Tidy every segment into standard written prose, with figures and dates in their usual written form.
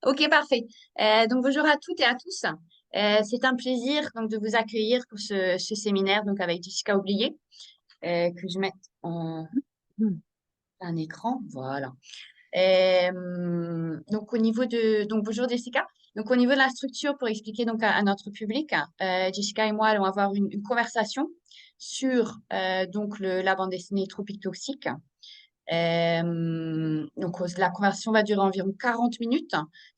Ok, parfait. Donc bonjour à toutes et à tous. C'est un plaisir donc de vous accueillir pour ce séminaire donc avec Jessica Oublié que je mette en un écran. Voilà. Donc au niveau de donc bonjour Jessica. Donc au niveau de la structure pour expliquer donc à notre public, Jessica et moi allons avoir une conversation sur donc la bande dessinée Tropique Toxique. Donc, la conversation va durer environ 40 minutes.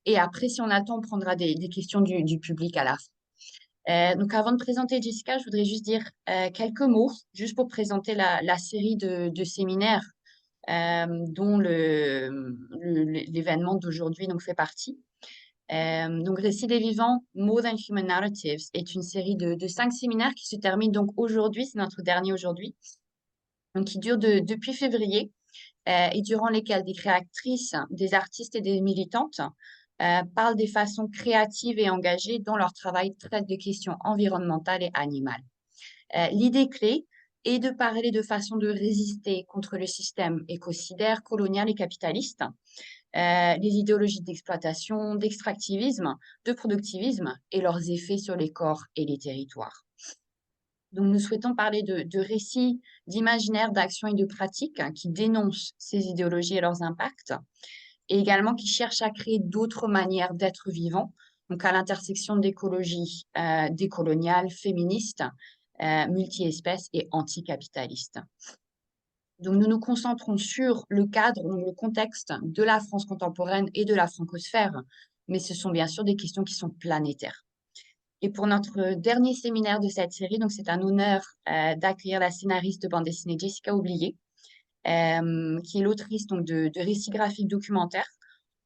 Et après, si on attend, on prendra des questions du public à la fin. Donc, avant de présenter Jessica, je voudrais juste dire quelques mots, juste pour présenter la série de séminaires dont l'événement d'aujourd'hui donc, fait partie. Donc, Récits des vivants, More Than Human Narratives est une série de 5 séminaires qui se termine donc aujourd'hui, c'est notre dernier aujourd'hui, donc qui dure depuis février et durant lesquelles des créatrices, des artistes et des militantes parlent des façons créatives et engagées dont leur travail traite de questions environnementales et animales. L'idée clé est de parler de façon de résister contre le système écocidaire, colonial et capitaliste, les idéologies d'exploitation, d'extractivisme, de productivisme et leurs effets sur les corps et les territoires. Donc, nous souhaitons parler de récits, d'imaginaires, d'actions et de pratiques qui dénoncent ces idéologies et leurs impacts, et également qui cherchent à créer d'autres manières d'être vivant, donc à l'intersection d'écologie décoloniale, féministe, multi-espèces et anticapitaliste. Donc, nous nous concentrons sur le cadre, donc le contexte de la France contemporaine et de la francosphère, mais ce sont bien sûr des questions qui sont planétaires. Et pour notre dernier séminaire de cette série, donc c'est un honneur d'accueillir la scénariste de bande dessinée Jessica Oublié, qui est l'autrice donc de récits graphiques documentaires.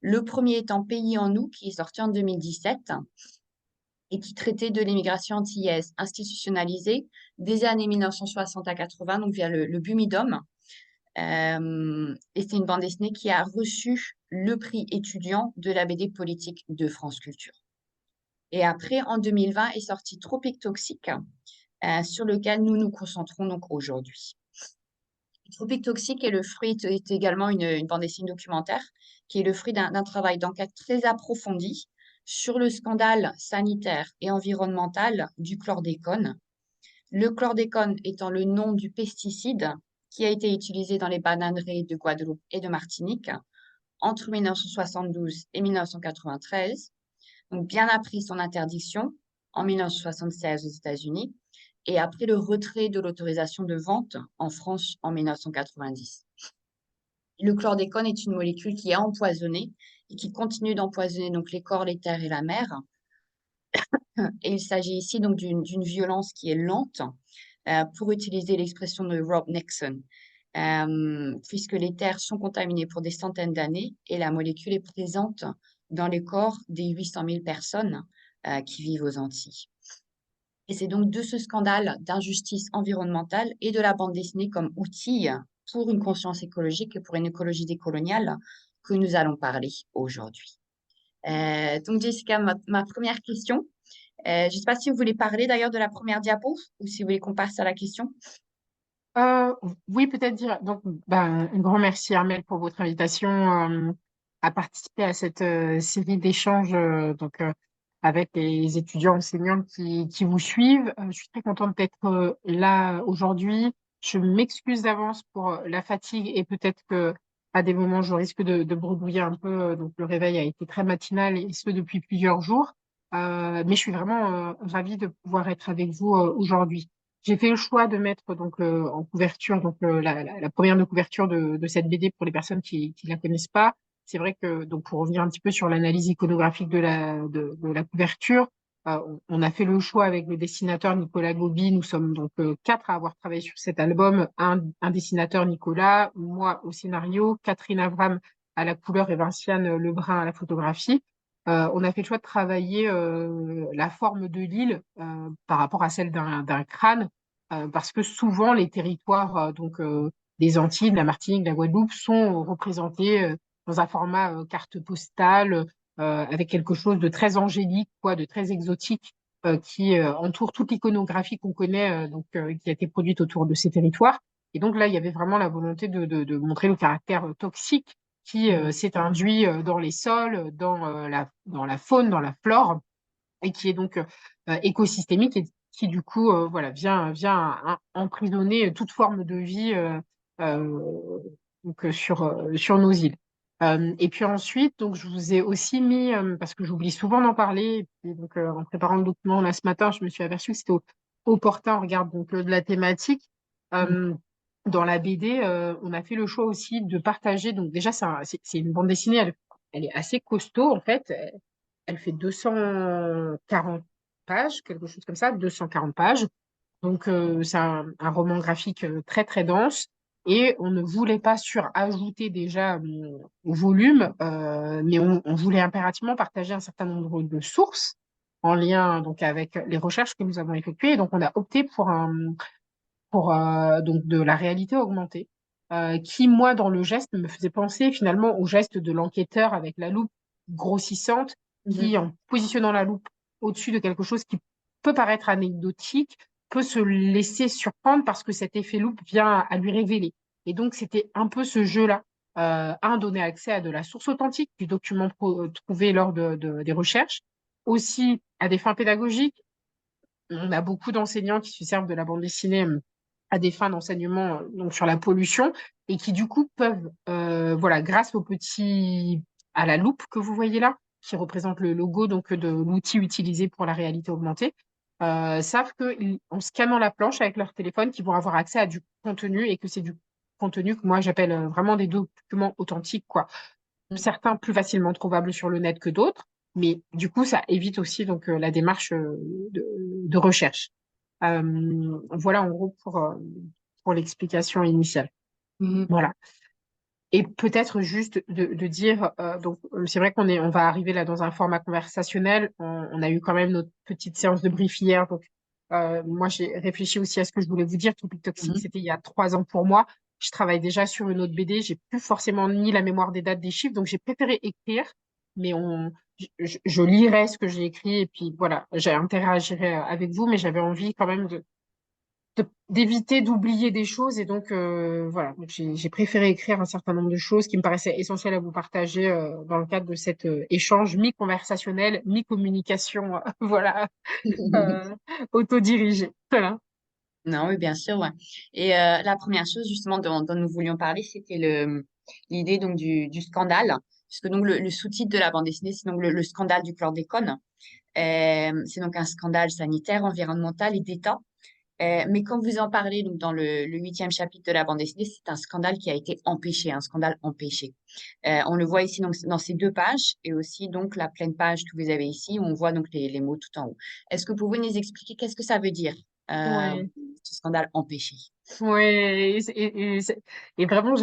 Le premier étant Pays en nous, qui est sorti en 2017 et qui traitait de l'immigration antillaise institutionnalisée des années 1960 à 80, donc via le Bumidum. Et c'est une bande dessinée qui a reçu le prix étudiant de la BD politique de France Culture. Et après, en 2020, est sorti Tropique Toxique, sur lequel nous nous concentrons donc aujourd'hui. Tropique Toxique est le fruit, est également une bande dessinée documentaire, qui est le fruit d'un travail d'enquête très approfondi sur le scandale sanitaire et environnemental du chlordécone. Le chlordécone étant le nom du pesticide qui a été utilisé dans les bananeraies de Guadeloupe et de Martinique entre 1972 et 1993, donc bien après son interdiction en 1976 aux États-Unis et après le retrait de l'autorisation de vente en France en 1990. Le chlordécone est une molécule qui est empoisonnée et qui continue d'empoisonner donc les corps, les terres et la mer. Et il s'agit ici donc d'une violence qui est lente, pour utiliser l'expression de Rob Nixon, puisque les terres sont contaminées pour des centaines d'années et la molécule est présente dans les corps des 800 000 personnes qui vivent aux Antilles. Et c'est donc de ce scandale d'injustice environnementale et de la bande dessinée comme outil pour une conscience écologique et pour une écologie décoloniale que nous allons parler aujourd'hui. Donc Jessica, ma première question, je ne sais pas si vous voulez parler d'ailleurs de la première diapo ou si vous voulez qu'on passe à la question. Euh, oui, peut-être dire. Donc, ben, un grand merci, Armel, pour votre invitation à participer à cette série d'échanges avec les étudiants enseignants qui vous suivent. Je suis très contente d'être là aujourd'hui. Je m'excuse d'avance pour la fatigue et peut-être que à des moments, je risque de bredouiller un peu. Donc, le réveil a été très matinal et ce depuis plusieurs jours. Mais je suis vraiment ravie de pouvoir être avec vous aujourd'hui. J'ai fait le choix de mettre donc en couverture donc la première de couverture de cette BD pour les personnes qui la connaissent pas. C'est vrai que donc pour revenir un petit peu sur l'analyse iconographique de la couverture, on a fait le choix avec le dessinateur Nicolas Gobi. Nous sommes donc quatre à avoir travaillé sur cet album. Un dessinateur Nicolas, moi au scénario, Catherine Avram à la couleur et Vinciane Lebrun à la photographie. On a fait le choix de travailler la forme de l'île par rapport à celle d'un crâne, parce que souvent les territoires des Antilles, de la Martinique, de la Guadeloupe sont représentés dans un format carte postale, avec quelque chose de très angélique, quoi, de très exotique, qui entoure toute l'iconographie qu'on connaît, qui a été produite autour de ces territoires. Et donc là, il y avait vraiment la volonté de montrer le caractère toxique qui s'est induit dans les sols, dans la faune, dans la flore, et qui est donc écosystémique et qui du coup voilà vient emprisonner toute forme de vie sur nos îles. Et puis ensuite, donc je vous ai aussi mis parce que j'oublie souvent d'en parler. Et puis, donc en préparant le document là ce matin, je me suis aperçue que c'était opportun. On regarde donc de la thématique. Mhm. Euh, Dans la BD, on a fait le choix aussi de partager. Donc déjà, c'est une bande dessinée. Elle est assez costaud en fait. Elle fait 240 pages, quelque chose comme ça, 240 pages. Donc, c'est un roman graphique très, très dense. Et on ne voulait pas surajouter déjà au volume, mais on voulait impérativement partager un certain nombre de sources en lien donc avec les recherches que nous avons effectuées. Et donc, on a opté pour donc de la réalité augmentée, qui, moi, dans le geste, me faisait penser finalement au geste de l'enquêteur avec la loupe grossissante, Mhm. qui, en positionnant la loupe au-dessus de quelque chose qui peut paraître anecdotique, peut se laisser surprendre parce que cet effet loupe vient à lui révéler. Et donc, c'était un peu ce jeu-là. Donner accès à de la source authentique du document trouvé lors des recherches, aussi à des fins pédagogiques. On a beaucoup d'enseignants qui se servent de la bande dessinée à des fins d'enseignement donc sur la pollution et qui du coup peuvent voilà grâce à la loupe que vous voyez là qui représente le logo donc de l'outil utilisé pour la réalité augmentée savent que en scannant la planche avec leur téléphone qu'ils vont avoir accès à du contenu et que c'est du contenu que moi j'appelle vraiment des documents authentiques quoi, certains plus facilement trouvables sur le net que d'autres, mais du coup, ça évite aussi donc la démarche de recherche. Voilà en gros pour l'explication initiale. Mhm. Voilà. Et peut-être juste de dire, donc c'est vrai on va arriver là dans un format conversationnel. On a eu quand même notre petite séance de brief hier, donc moi j'ai réfléchi aussi à ce que je voulais vous dire. Tropique Toxique, Mhm. c'était il y a 3 ans pour moi. Je travaille déjà sur une autre BD. J'ai plus forcément ni la mémoire des dates des chiffres, donc j'ai préféré écrire. Mais je lirai ce que j'ai écrit et puis voilà, j'interagirai avec vous, mais j'avais envie quand même d'éviter d'oublier des choses et donc voilà donc j'ai préféré écrire un certain nombre de choses qui me paraissaient essentielles à vous partager dans le cadre de cet échange mi-conversationnel mi-communication voilà euh, autodirigé voilà. Non, oui, bien sûr, ouais. Et la première chose justement dont nous voulions parler, c'était l'idée donc du scandale, puisque donc le sous-titre de la bande dessinée, c'est donc le scandale du chlordécone. C'est donc un scandale sanitaire, environnemental et d'État. Mais quand vous en parlez donc dans le huitième chapitre de la bande dessinée, c'est un scandale qui a été empêché, un scandale empêché. On le voit ici donc, dans ces deux pages et aussi donc la pleine page que vous avez ici où on voit donc les mots tout en haut. Est-ce que vous pouvez nous expliquer qu'est-ce que ça veut dire, euh, Ouais. ce scandale empêché? Ouais, et vraiment,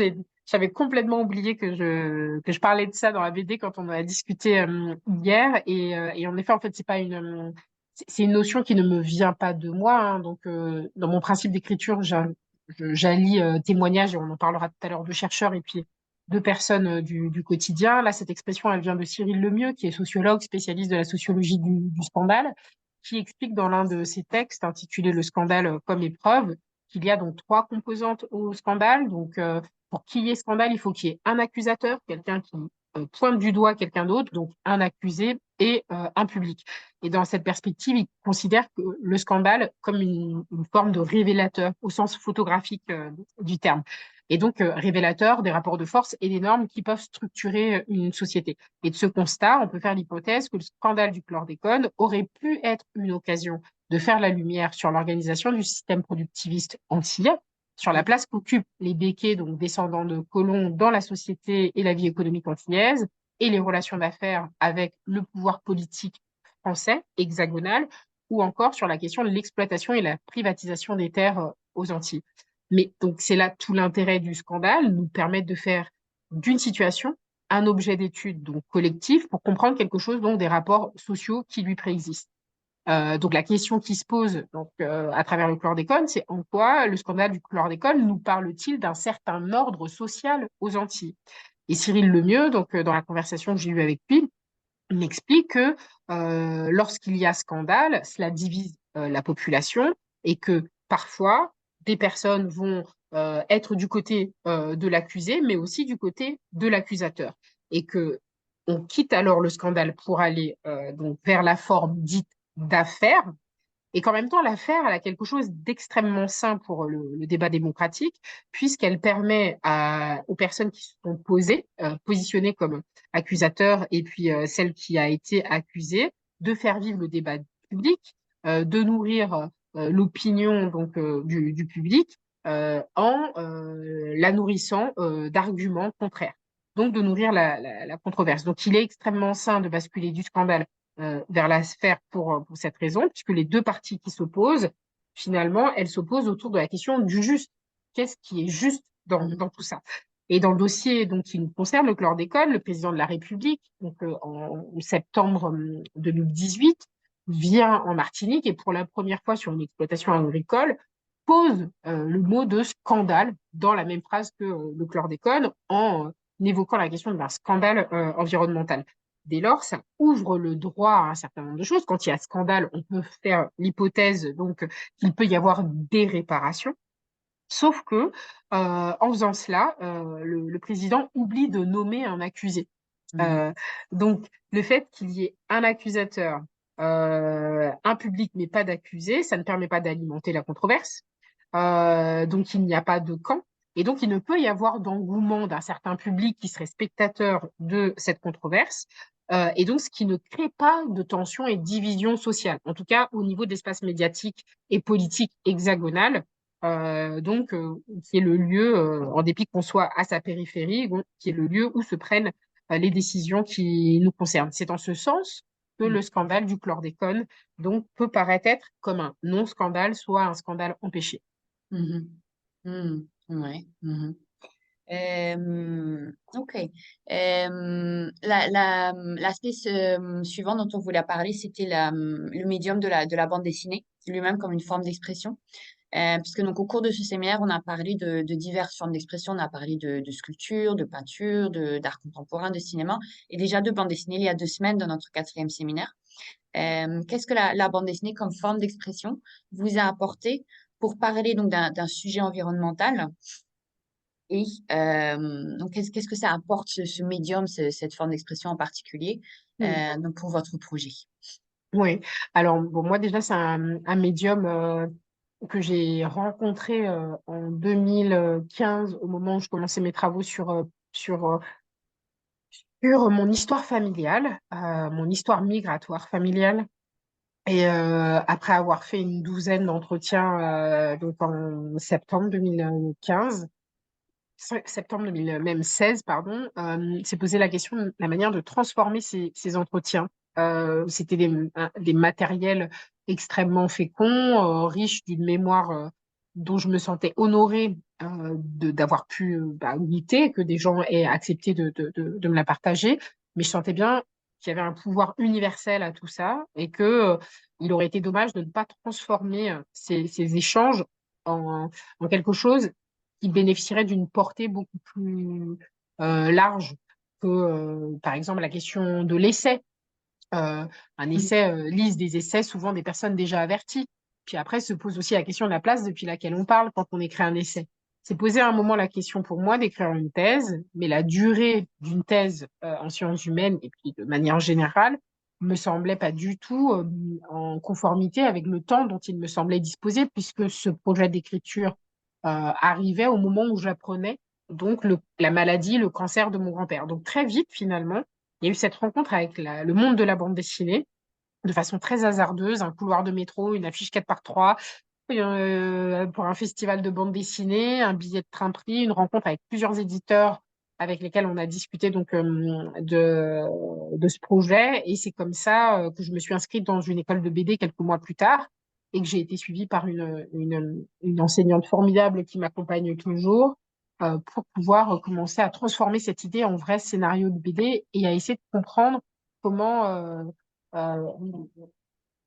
j'avais complètement oublié que je parlais de ça dans la BD quand on en a discuté hier. Et en effet, en fait, c'est pas c'est une notion qui ne me vient pas de moi. Hein. Donc, dans mon principe d'écriture, j'allie témoignages, et on en parlera tout à l'heure, de chercheurs et puis de personnes du quotidien. Là, cette expression, elle vient de Cyril Lemieux, qui est sociologue, spécialiste de la sociologie du scandale, qui explique dans l'un de ses textes intitulé Le scandale comme épreuve qu'il y a donc 3 composantes au scandale. Donc, pour qu'il y ait scandale, il faut qu'il y ait un accusateur, quelqu'un qui pointe du doigt quelqu'un d'autre, donc un accusé et un public. Et dans cette perspective, il considère que le scandale comme une forme de révélateur au sens photographique du terme. Et donc, révélateur des rapports de force et des normes qui peuvent structurer une société. Et de ce constat, on peut faire l'hypothèse que le scandale du chlordécone aurait pu être une occasion de faire la lumière sur l'organisation du système productiviste antillais, sur la Mhm. place qu'occupent les béquets, donc descendants de colons, dans la société et la vie économique antillaise, et les relations d'affaires avec le pouvoir politique français, hexagonal, ou encore sur la question de l'exploitation et la privatisation des terres aux Antilles. Mais donc c'est là tout l'intérêt du scandale, nous permettre de faire d'une situation un objet d'étude donc collectif pour comprendre quelque chose donc des rapports sociaux qui lui préexistent. Donc la question qui se pose donc, à travers le chlordécone, c'est en quoi le scandale du chlordécone nous parle-t-il d'un certain ordre social aux Antilles? Et Cyril Lemieux, donc dans la conversation que j'ai eue avec lui, m'explique que lorsqu'il y a scandale, cela divise la population et que parfois des personnes vont être du côté de l'accusé, mais aussi du côté de l'accusateur. Et que on quitte alors le scandale pour aller donc vers la forme dite d'affaire, et qu'en même temps, l'affaire, elle a quelque chose d'extrêmement sain pour le débat démocratique, puisqu'elle permet aux personnes qui se sont positionnées comme accusateurs, et puis celle qui a été accusée, de faire vivre le débat public, de nourrir l'opinion donc du public en la nourrissant d'arguments contraires. Donc de nourrir la controverse. Donc il est extrêmement sain de basculer du scandale vers la sphère pour cette raison, puisque les deux parties qui s'opposent, finalement, elles s'opposent autour de la question du juste. Qu'est-ce qui est juste dans tout ça? Et dans le dossier donc, qui nous concerne, le chlordécone, le président de la République, donc, en septembre 2018, vient en Martinique et pour la première fois sur une exploitation agricole, pose le mot de scandale dans la même phrase que le chlordécone en évoquant la question d'un scandale environnemental. Dès lors, ça ouvre le droit à un certain nombre de choses. Quand il y a scandale, on peut faire l'hypothèse donc qu'il peut y avoir des réparations. Sauf que, en faisant cela, le président oublie de nommer un accusé. Mhm. Euh, donc, le fait qu'il y ait un accusateur, un public, mais pas d'accusé, ça ne permet pas d'alimenter la controverse. Donc, il n'y a pas de camp. Et donc, il ne peut y avoir d'engouement d'un certain public qui serait spectateur de cette controverse. Et donc, ce qui ne crée pas de tension et de division sociale, en tout cas au niveau de l'espace médiatique et politique hexagonal, qui est le lieu, en dépit qu'on soit à sa périphérie, donc, qui est le lieu où se prennent les décisions qui nous concernent. C'est en ce sens que le scandale du chlordécone donc, peut paraître être comme un non-scandale, soit un scandale empêché. Mhm. Mhm. Ouais. Mhm. Ok. L'aspect suivant dont on voulait parler, c'était le médium de la bande dessinée, lui-même comme une forme d'expression. Puisque donc au cours de ce séminaire, on a parlé de diverses formes d'expression, on a parlé de sculpture, de peinture, d'art contemporain, de cinéma, et déjà de bande dessinée il y a 2 semaines dans notre quatrième séminaire. Qu'est-ce que la bande dessinée comme forme d'expression vous a apporté pour parler donc d'un sujet environnemental et donc qu'est-ce que ça apporte ce médium, cette forme d'expression en particulier Hmm. donc pour votre projet? Oui, alors bon, moi déjà, c'est un médium que j'ai rencontré en 2015 au moment où je commençais mes travaux sur mon histoire familiale, mon histoire migratoire familiale. Et après avoir fait une douzaine d'entretiens donc en septembre 2015, septembre 2016, pardon, s'est posé la question de la manière de transformer ces entretiens. C'était des matériels extrêmement féconds, riches d'une mémoire dont je me sentais honorée d'avoir pu goûter, que des gens aient accepté de me la partager. Mais je sentais bien qu'il y avait un pouvoir universel à tout ça et que il aurait été dommage de ne pas transformer ces échanges en quelque chose qui bénéficierait d'une portée beaucoup plus large que, par exemple, la question de l'essai. Un Mhm. essai lise des essais, souvent des personnes déjà averties. Puis après, se pose aussi la question de la place depuis laquelle on parle quand on écrit un essai. C'est poser à un moment la question pour moi d'écrire une thèse, mais la durée d'une thèse en sciences humaines et puis de manière générale me semblait pas du tout en conformité avec le temps dont il me semblait disposer, puisque ce projet d'écriture arrivait au moment où j'apprenais donc la maladie, le cancer de mon grand-père. Donc très vite, finalement, il y a eu cette rencontre avec le monde de la bande dessinée, de façon très hasardeuse, un couloir de métro, une affiche 4x3, pour un festival de bande dessinée, un billet de train pris, une rencontre avec plusieurs éditeurs avec lesquels on a discuté donc de ce projet. Et c'est comme ça que je me suis inscrite dans une école de BD quelques mois plus tard et que j'ai été suivie par une enseignante formidable qui m'accompagne toujours pour pouvoir commencer à transformer cette idée en vrai scénario de BD et à essayer de comprendre comment euh,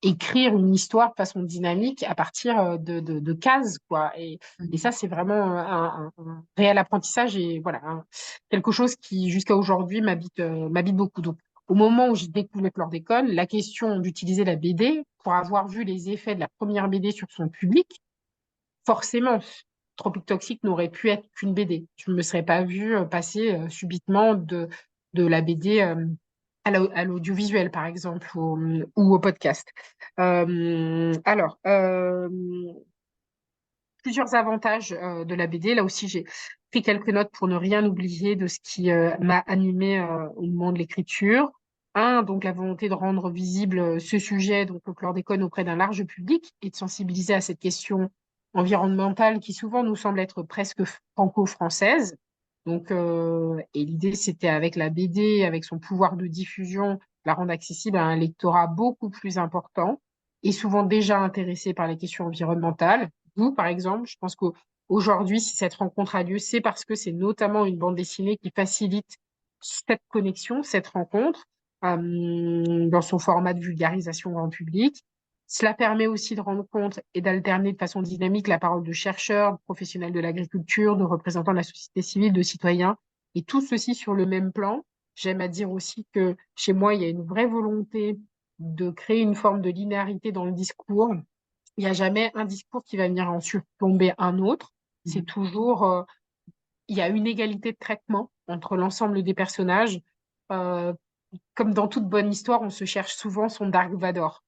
écrire une histoire de façon dynamique à partir de cases, quoi. Et ça, Mhm. c'est vraiment un réel apprentissage et voilà, quelque chose qui, jusqu'à aujourd'hui, m'habite beaucoup. Donc, au moment où j'ai découvert le chlordécone, la question d'utiliser la BD pour avoir vu les effets de la première BD sur son public, forcément, Tropique Toxique n'aurait pu être qu'une BD. Je ne me serais pas vue passer subitement de la BD à l'audiovisuel, par exemple, ou au podcast. Alors, plusieurs avantages de la BD. Là aussi, j'ai pris quelques notes pour ne rien oublier de ce qui m'a animé au moment de l'écriture. Un, donc la volonté de rendre visible ce sujet, donc le chlordécone, auprès d'un large public et de sensibiliser à cette question environnementale qui souvent nous semble être presque franco-française. Donc, et l'idée, c'était avec la BD, avec son pouvoir de diffusion, la rendre accessible à un lectorat beaucoup plus important et souvent déjà intéressé par les questions environnementales. Vous, par exemple, je pense qu'aujourd'hui, si cette rencontre a lieu, c'est parce que c'est notamment une bande dessinée qui facilite cette connexion, cette rencontre, dans son format de vulgarisation grand public. Cela permet aussi de rendre compte et d'alterner de façon dynamique la parole de chercheurs, de professionnels de l'agriculture, de représentants de la société civile, de citoyens, et tout ceci sur le même plan. J'aime à dire aussi que chez moi, il y a une vraie volonté de créer une forme de linéarité dans le discours. Il n'y a jamais un discours qui va venir en surplomber un autre. C'est toujours, il y a une égalité de traitement entre l'ensemble des personnages. Euh, Comme dans toute bonne histoire, on se cherche souvent son Dark Vador,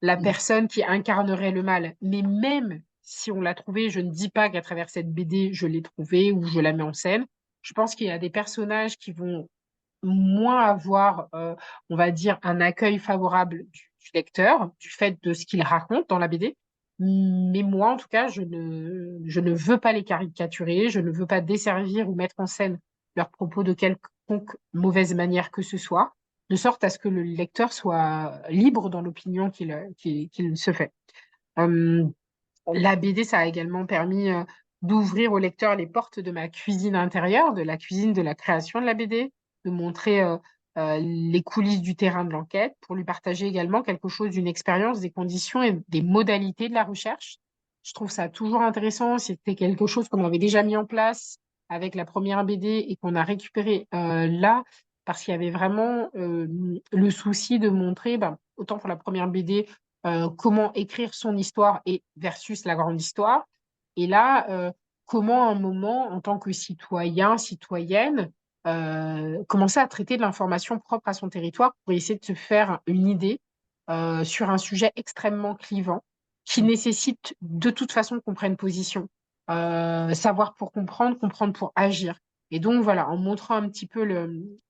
la personne qui incarnerait le mal. Mais même si on l'a trouvé, je ne dis pas qu'à travers cette BD, je l'ai trouvée ou je la mets en scène. Je pense qu'il y a des personnages qui vont moins avoir, on va dire, un accueil favorable du lecteur, du fait de ce qu'il raconte dans la BD. Mais moi, en tout cas, je ne veux pas les caricaturer, je ne veux pas desservir ou mettre en scène leurs propos de quelconque mauvaise manière que ce soit, de sorte à ce que le lecteur soit libre dans l'opinion qu'il se fait. Euh, la BD, ça a également permis d'ouvrir au lecteur les portes de ma cuisine intérieure, de la cuisine de la création de la BD, de montrer les coulisses du terrain de l'enquête, pour lui partager également quelque chose d'une expérience, des conditions et des modalités de la recherche. Je trouve ça toujours intéressant. C'était quelque chose qu'on avait déjà mis en place avec la première BD et qu'on a récupéré là, parce qu'il y avait vraiment le souci de montrer, ben, autant pour la première BD, comment écrire son histoire et versus la grande histoire. Et là, comment à un moment, en tant que citoyen, citoyenne, commencer à traiter de l'information propre à son territoire pour essayer de se faire une idée sur un sujet extrêmement clivant qui nécessite de toute façon qu'on prenne position. Savoir pour comprendre, comprendre pour agir. Et donc voilà, en montrant un petit peu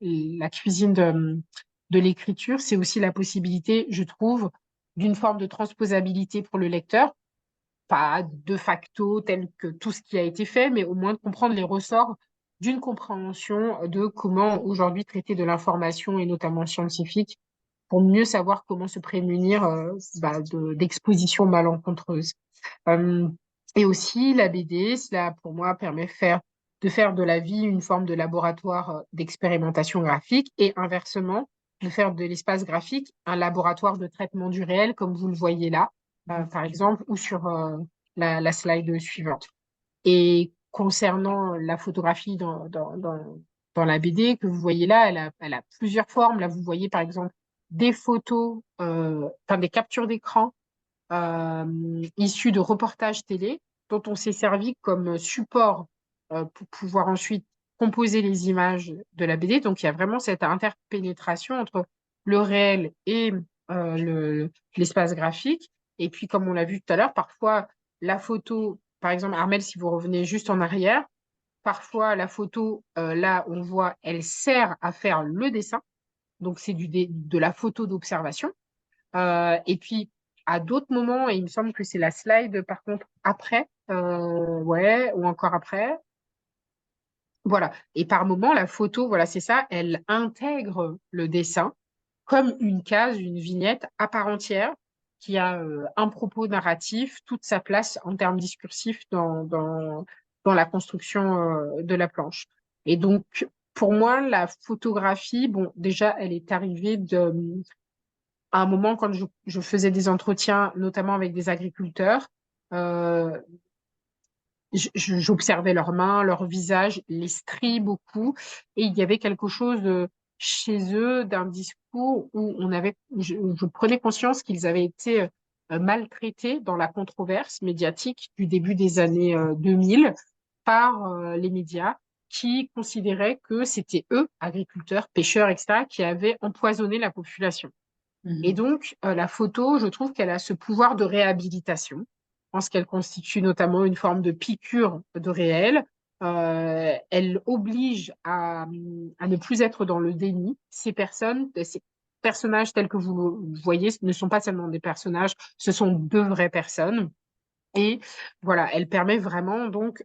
la cuisine de l'écriture, c'est aussi la possibilité, je trouve, d'une forme de transposabilité pour le lecteur, pas de facto tel que tout ce qui a été fait, mais au moins de comprendre les ressorts d'une compréhension de comment aujourd'hui traiter de l'information et notamment scientifique pour mieux savoir comment se prémunir d'expositions malencontreuses. Euh, et aussi, la BD, cela pour moi permet de faire de la vie une forme de laboratoire d'expérimentation graphique et inversement, de faire de l'espace graphique un laboratoire de traitement du réel, comme vous le voyez là, par exemple, ou sur la slide suivante. Et concernant la photographie dans la BD que vous voyez là, elle a plusieurs formes. Là, vous voyez par exemple des photos, enfin des captures d'écran issus de reportages télé dont on s'est servi comme support pour pouvoir ensuite composer les images de la BD. Donc, il y a vraiment cette interpénétration entre le réel et l'espace graphique. Et puis, comme on l'a vu tout à l'heure, parfois la photo, par exemple, Armel, si vous revenez juste en arrière, parfois la photo, là, on voit, elle sert à faire le dessin. Donc, c'est de la photo d'observation. Et puis, à d'autres moments, et il me semble que c'est la slide, par contre, après, ouais, ou encore après, voilà. Et par moment, la photo, voilà, c'est ça, elle intègre le dessin comme une case, une vignette à part entière qui a un propos narratif, toute sa place en termes discursifs dans la construction de la planche. Et donc, pour moi, la photographie, bon, déjà, elle est arrivée à un moment quand je faisais des entretiens, notamment avec des agriculteurs. euh, J'observais leurs mains, leurs visages, les stries beaucoup, et il y avait quelque chose chez eux d'un discours où je prenais conscience qu'ils avaient été maltraités dans la controverse médiatique du début des années 2000 par les médias qui considéraient que c'était eux, agriculteurs, pêcheurs, etc., qui avaient empoisonné la population. Et Mhm. donc, la photo, je trouve qu'elle a ce pouvoir de réhabilitation. Je pense qu'elle constitue notamment une forme de piqûre de réel. Elle oblige à ne plus être dans le déni. Ces personnages tels que vous le voyez ne sont pas seulement des personnages, ce sont deux vraies personnes. Et voilà, elle permet vraiment donc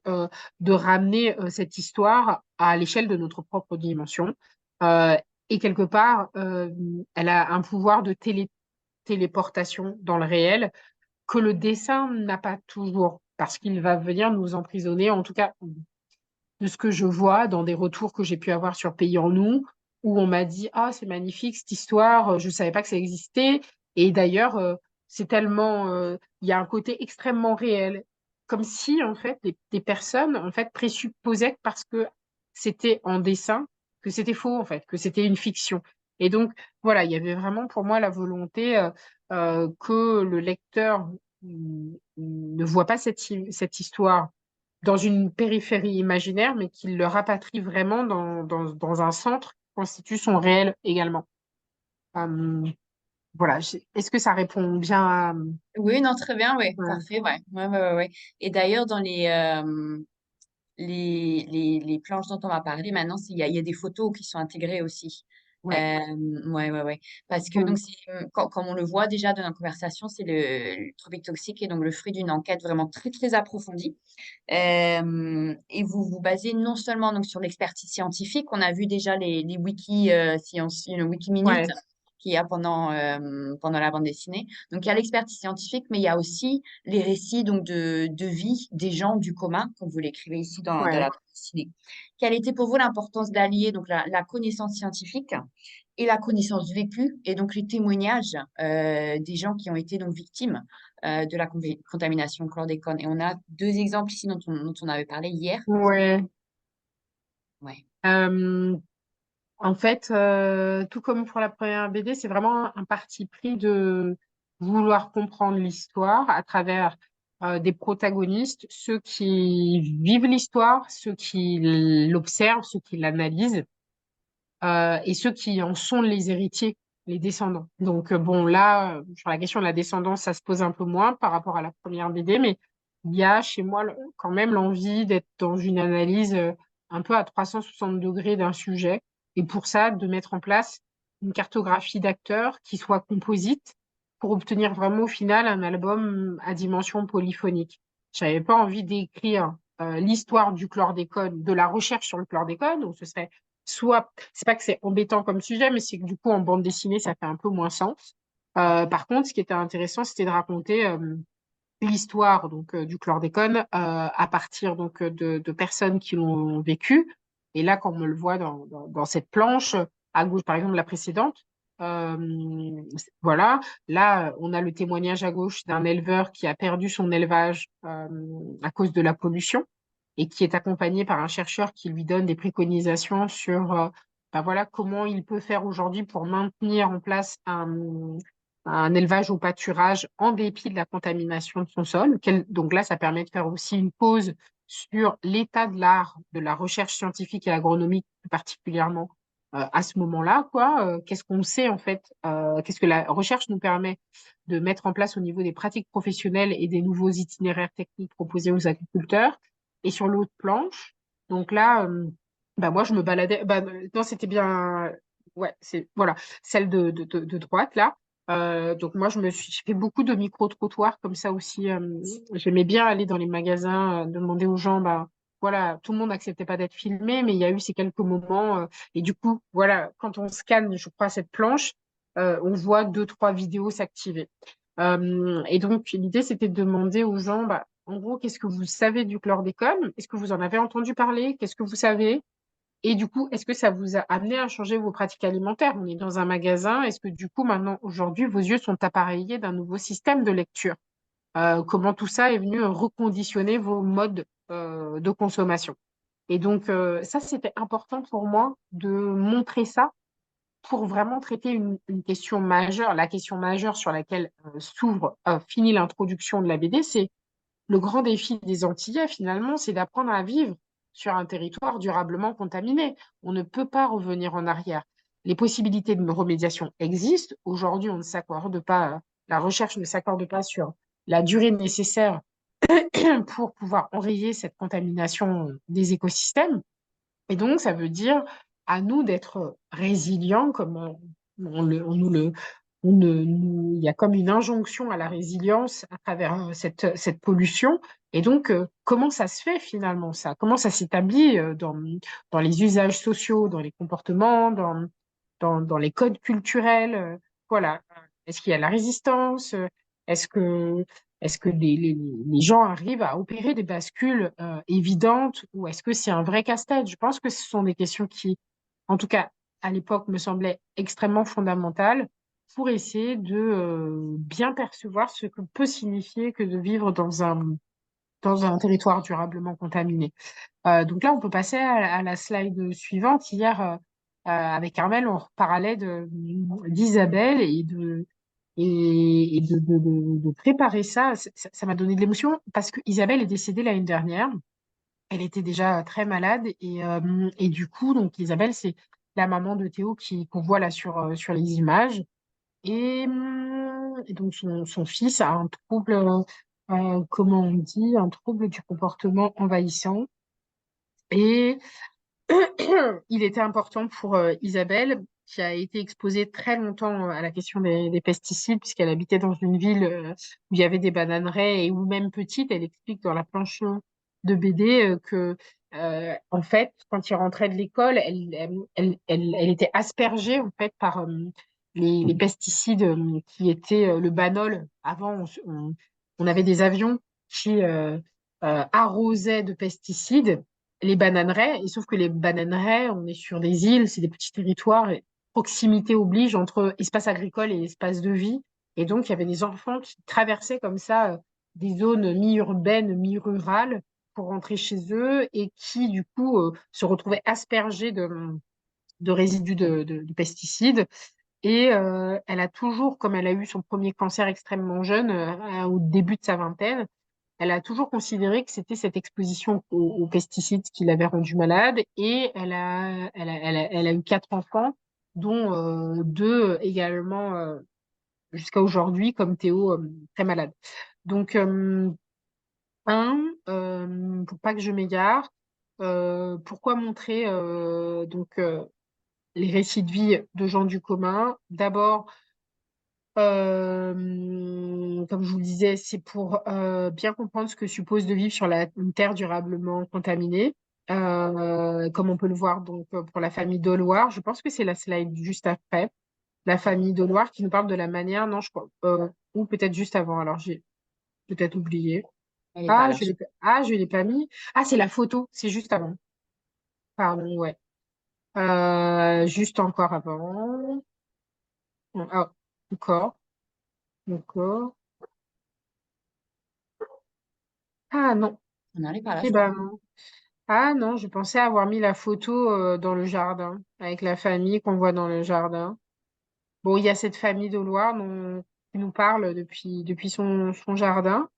de ramener cette histoire à l'échelle de notre propre dimension. Euh, et quelque part, elle a un pouvoir de téléportation dans le réel que le dessin n'a pas toujours, parce qu'il va venir nous emprisonner, en tout cas de ce que je vois dans des retours que j'ai pu avoir sur Pays en nous, où on m'a dit, ah, c'est magnifique cette histoire, je ne savais pas que ça existait. Et d'ailleurs, c'est tellement, il y a un côté extrêmement réel, comme si en fait des personnes en fait présupposaient que parce que c'était en dessin que c'était faux en fait, que c'était une fiction. Et donc voilà, il y avait vraiment pour moi la volonté que le lecteur ne voit pas cette histoire dans une périphérie imaginaire, mais qu'il le rapatrie vraiment dans un centre qui constitue son réel également. Euh, voilà, est-ce que ça répond bien à... Oui, non, très bien, oui, Ouais, parfait, ouais. Ouais, ouais, ouais, ouais. Et d'ailleurs, dans les planches dont on va parler maintenant, il y a des photos qui sont intégrées aussi. ouais, Ouais, ouais, ouais. Parce que, bon, donc, comme on le voit déjà dans la conversation, c'est le Tropique Toxique et donc le fruit d'une enquête vraiment très, très approfondie. Et vous vous basez non seulement donc, sur l'expertise scientifique, on a vu déjà les wiki, science, Wikiminute ouais, qu'il y a pendant la bande dessinée. Donc, il y a l'expertise scientifique, mais il y a aussi les récits donc, de vie des gens du commun, comme vous l'écrivez ici dans la ouais, bande dessinée. Quelle était pour vous l'importance d'allier donc, la connaissance scientifique et la connaissance vécue, et donc les témoignages des gens qui ont été donc victimes de la contamination au chlordécone. Et on a deux exemples ici dont on avait parlé hier. ouais. Ouais. Euh, En fait, tout comme pour la première BD, c'est vraiment un parti pris de vouloir comprendre l'histoire à travers des protagonistes, ceux qui vivent l'histoire, ceux qui l'observent, ceux qui l'analysent, et ceux qui en sont les héritiers, les descendants. Donc bon, là, sur la question de la descendance, ça se pose un peu moins par rapport à la première BD, mais il y a chez moi quand même l'envie d'être dans une analyse un peu à 360 degrés d'un sujet, et pour ça, de mettre en place une cartographie d'acteurs qui soit composite pour obtenir vraiment au final un album à dimension polyphonique. J'avais pas envie d'écrire l'histoire du chlordécone, de la recherche sur le chlordécone, donc ce serait soit, c'est pas que c'est embêtant comme sujet, mais c'est que du coup, en bande dessinée, ça fait un peu moins sens. Par contre, ce qui était intéressant, c'était de raconter l'histoire donc du chlordécone à partir donc de personnes qui l'ont vécu. Et là, comme on le voit dans cette planche, à gauche, par exemple, la précédente, voilà, là, on a le témoignage à gauche d'un éleveur qui a perdu son élevage à cause de la pollution et qui est accompagné par un chercheur qui lui donne des préconisations sur ben voilà, comment il peut faire aujourd'hui pour maintenir en place un élevage au pâturage en dépit de la contamination de son sol. Donc là, ça permet de faire aussi une pause sur l'état de l'art, de la recherche scientifique et agronomique plus particulièrement à ce moment-là, quoi. Qu'est-ce qu'on sait en fait, qu'est-ce que la recherche nous permet de mettre en place au niveau des pratiques professionnelles et des nouveaux itinéraires techniques proposés aux agriculteurs. Et sur l'autre planche, donc là, bah moi je me baladais, bah non c'était bien, ouais c'est voilà celle de droite là. Donc moi j'ai fait beaucoup de micro-trottoirs comme ça aussi. J'aimais bien aller dans les magasins, demander aux gens, bah voilà, tout le monde n'acceptait pas d'être filmé, mais il y a eu ces quelques moments. Et du coup, voilà, quand on scanne, je crois, cette planche, on voit deux, trois vidéos s'activer. Et donc, l'idée, c'était de demander aux gens, bah, en gros, qu'est-ce que vous savez du chlordécone? Est-ce que vous en avez entendu parler? Qu'est-ce que vous savez? Et du coup, est-ce que ça vous a amené à changer vos pratiques alimentaires? On est dans un magasin. Est-ce que du coup, maintenant, aujourd'hui, vos yeux sont appareillés d'un nouveau système de lecture? Comment tout ça est venu reconditionner vos modes de consommation? Et donc, ça, c'était important pour moi de montrer ça pour vraiment traiter une question majeure, la question majeure sur laquelle finit l'introduction de la BD, c'est le grand défi des Antillais, finalement, c'est d'apprendre à vivre sur un territoire durablement contaminé. On ne peut pas revenir en arrière. Les possibilités de remédiation existent. Aujourd'hui, on ne s'accorde pas, la recherche ne s'accorde pas sur la durée nécessaire pour pouvoir enrayer cette contamination des écosystèmes. Et donc, ça veut dire à nous d'être résilients, comme il y a comme une injonction à la résilience à travers cette pollution. Et donc, comment ça se fait finalement ça? Comment ça s'établit dans les usages sociaux, dans les comportements, dans les codes culturels? Voilà. Est-ce qu'il y a la résistance? Est-ce que, est-ce que les gens arrivent à opérer des bascules évidentes ou est-ce que c'est un vrai casse-tête? Je pense que ce sont des questions qui, en tout cas, à l'époque, me semblaient extrêmement fondamentales pour essayer de bien percevoir ce que peut signifier que de vivre dans un territoire durablement contaminé. Donc là, on peut passer à la slide suivante. Hier, avec Armel, on parlait d'Isabelle et de préparer ça. Ça m'a donné de l'émotion parce que Isabelle est décédée l'année dernière. Elle était déjà très malade et du coup, donc Isabelle, c'est la maman de Théo qu'on voit là sur les images. Et donc, son fils a un trouble, comment on dit, un trouble du comportement envahissant. Et il était important pour Isabelle, qui a été exposée très longtemps à la question des pesticides, puisqu'elle habitait dans une ville où il y avait des bananeraies et où même petite, elle explique dans la planche de BD en fait, quand il rentrait de l'école, elle était aspergée en fait par les pesticides qui étaient le banol. Avant, on avait des avions qui arrosaient de pesticides les bananeraies, et sauf que les bananeraies, on est sur des îles, c'est des petits territoires, et proximité oblige entre espace agricole et espace de vie. Et donc, il y avait des enfants qui traversaient comme ça des zones mi-urbaines, mi-rurales pour rentrer chez eux et qui, du coup, se retrouvaient aspergés de résidus de pesticides. Et elle a toujours, comme elle a eu son premier cancer extrêmement jeune, au début de sa vingtaine, elle a toujours considéré que c'était cette exposition aux pesticides qui l'avait rendue malade et elle a eu 4 enfants, dont deux également jusqu'à aujourd'hui, comme Théo, très malade. Donc, pour pas que je m'égare, pourquoi montrer les récits de vie de gens du commun? D'abord, comme je vous le disais, c'est pour bien comprendre ce que suppose de vivre sur une terre durablement contaminée, comme on peut le voir donc pour la famille Doloir. Je pense que c'est la slide juste après, la famille Doloir qui nous parle de la manière, non, je crois, ou peut-être juste avant. Alors j'ai peut-être oublié. Elle n'est pas là. Je l'ai pas mis. Ah, c'est la photo, c'est juste avant. Pardon, ouais. Juste encore avant. Ah, encore, encore. Ah non. Non, elle n'est pas là, Eh je crois. ben, non. Ah non, je pensais avoir mis la photo dans le jardin, avec la famille qu'on voit dans le jardin. Bon, il y a cette famille de Loire qui nous parle depuis son jardin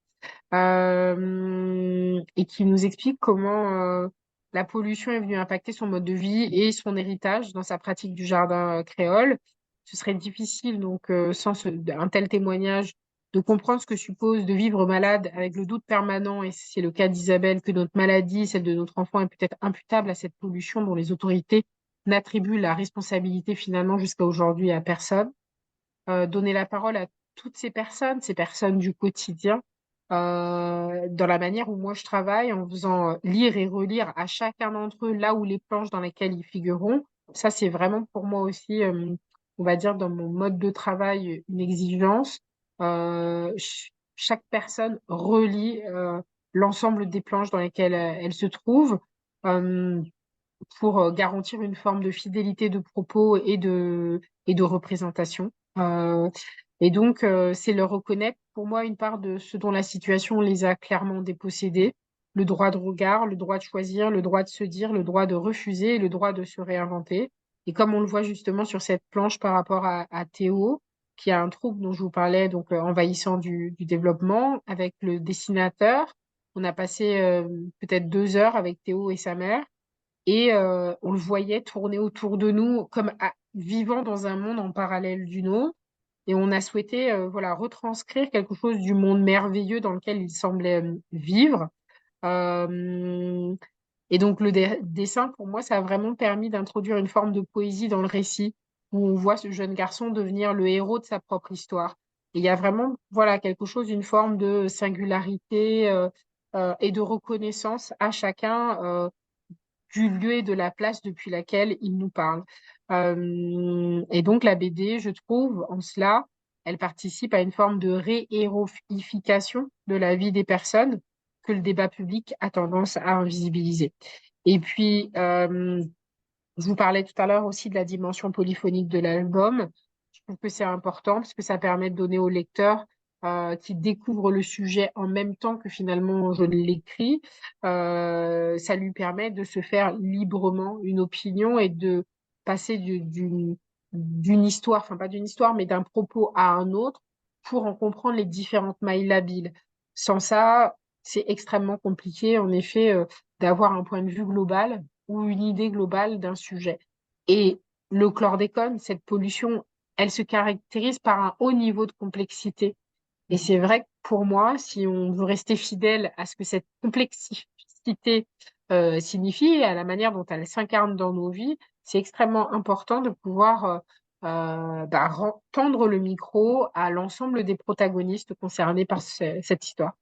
et qui nous explique comment la pollution est venue impacter son mode de vie et son héritage dans sa pratique du jardin créole. Ce serait difficile, donc, un tel témoignage, de comprendre ce que suppose de vivre malade avec le doute permanent, et c'est le cas d'Isabelle, que notre maladie, celle de notre enfant, est peut-être imputable à cette pollution dont les autorités n'attribuent la responsabilité finalement jusqu'à aujourd'hui à personne. Donner la parole à toutes ces personnes du quotidien, dans la manière où moi je travaille, en faisant lire et relire à chacun d'entre eux là où les planches dans lesquelles ils figureront. Ça, c'est vraiment pour moi aussi, on va dire, dans mon mode de travail, une exigence. Chaque personne relie l'ensemble des planches dans lesquelles elle se trouve. Euh, pour garantir une forme de fidélité de propos et de représentation. Et donc, c'est leur reconnaître, pour moi, une part de ce dont la situation les a clairement dépossédés: le droit de regard, le droit de choisir, le droit de se dire, le droit de refuser et le droit de se réinventer. Et comme on le voit justement sur cette planche par rapport à Théo, qui a un trouble dont je vous parlais, donc envahissant du développement, avec le dessinateur, on a passé peut-être 2 heures avec Théo et sa mère, et on le voyait tourner autour de nous comme vivant dans un monde en parallèle du nôtre. Et on a souhaité voilà, retranscrire quelque chose du monde merveilleux dans lequel il semblait vivre. Euh, et donc le dessin, pour moi, ça a vraiment permis d'introduire une forme de poésie dans le récit, où on voit ce jeune garçon devenir le héros de sa propre histoire. Et il y a vraiment voilà, quelque chose, une forme de singularité et de reconnaissance à chacun du lieu et de la place depuis laquelle il nous parle. Et donc la BD, je trouve, en cela, elle participe à une forme de réhéroïfication de la vie des personnes que le débat public a tendance à invisibiliser. Et puis, je vous parlais tout à l'heure aussi de la dimension polyphonique de l'album. Je trouve que c'est important parce que ça permet de donner au lecteur qui découvre le sujet en même temps que finalement je l'écris, ça lui permet de se faire librement une opinion et de passer d'une histoire, enfin pas d'une histoire, mais d'un propos à un autre pour en comprendre les différentes mailles labiles. Sans ça, c'est extrêmement compliqué, en effet, d'avoir un point de vue global ou une idée globale d'un sujet. Et le chlordécone, cette pollution, elle se caractérise par un haut niveau de complexité. Et c'est vrai que pour moi, si on veut rester fidèle à ce que cette complexité signifie, à la manière dont elle s'incarne dans nos vies, c'est extrêmement important de pouvoir tendre le micro à l'ensemble des protagonistes concernés par cette histoire.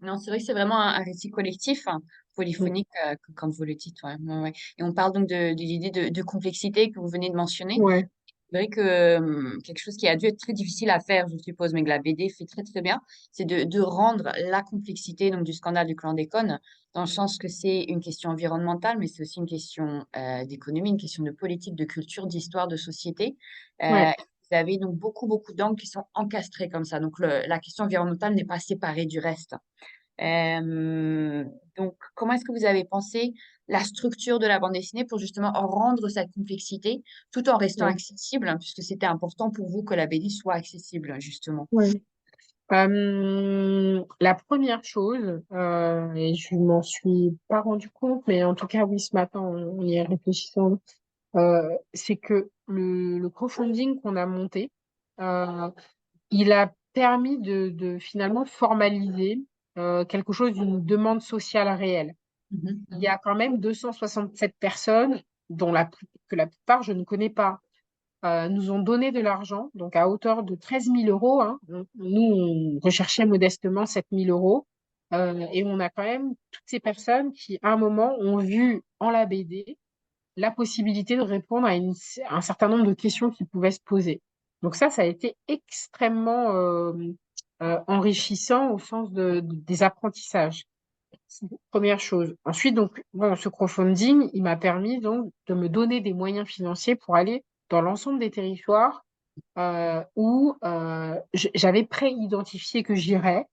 Non, c'est vrai que c'est vraiment un récit collectif, hein, Mm. polyphonique, comme vous le dites. Ouais, ouais, ouais. Et on parle donc de l'idée de complexité que vous venez de mentionner. Ouais, C'est vrai que quelque chose qui a dû être très difficile à faire, je suppose, mais que la BD fait très très bien, c'est de rendre la complexité donc, du scandale du chlordécone, dans le sens que c'est une question environnementale, mais c'est aussi une question d'économie, une question de politique, de culture, d'histoire, de société. ouais. Vous avez donc beaucoup, beaucoup d'angles qui sont encastrés comme ça. Donc la question environnementale n'est pas séparée du reste. Euh, donc, comment est-ce que vous avez pensé la structure de la bande dessinée pour justement en rendre cette complexité tout en restant Ouais. accessible, hein, puisque c'était important pour vous que la BD soit accessible, justement. Ouais. La première chose, et je m'en suis pas rendu compte, mais en tout cas, oui, ce matin, en y réfléchissant, c'est que le crowdfunding qu'on a monté, euh, il a permis de finalement formaliser quelque chose d'une demande sociale réelle. Mhm, Il y a quand même 267 personnes, que la plupart je ne connais pas, nous ont donné de l'argent, donc à hauteur de 13 000 euros. Hein. Nous, on recherchait modestement 7 000 euros. Et on a quand même toutes ces personnes qui, à un moment, ont vu en la BD la possibilité de répondre à un certain nombre de questions qui pouvaient se poser. Donc ça a été extrêmement enrichissant au sens des apprentissages. Première chose. Ensuite, donc, bon, ce crowdfunding, il m'a permis donc de me donner des moyens financiers pour aller dans l'ensemble des territoires où j'avais pré-identifié que j'irais,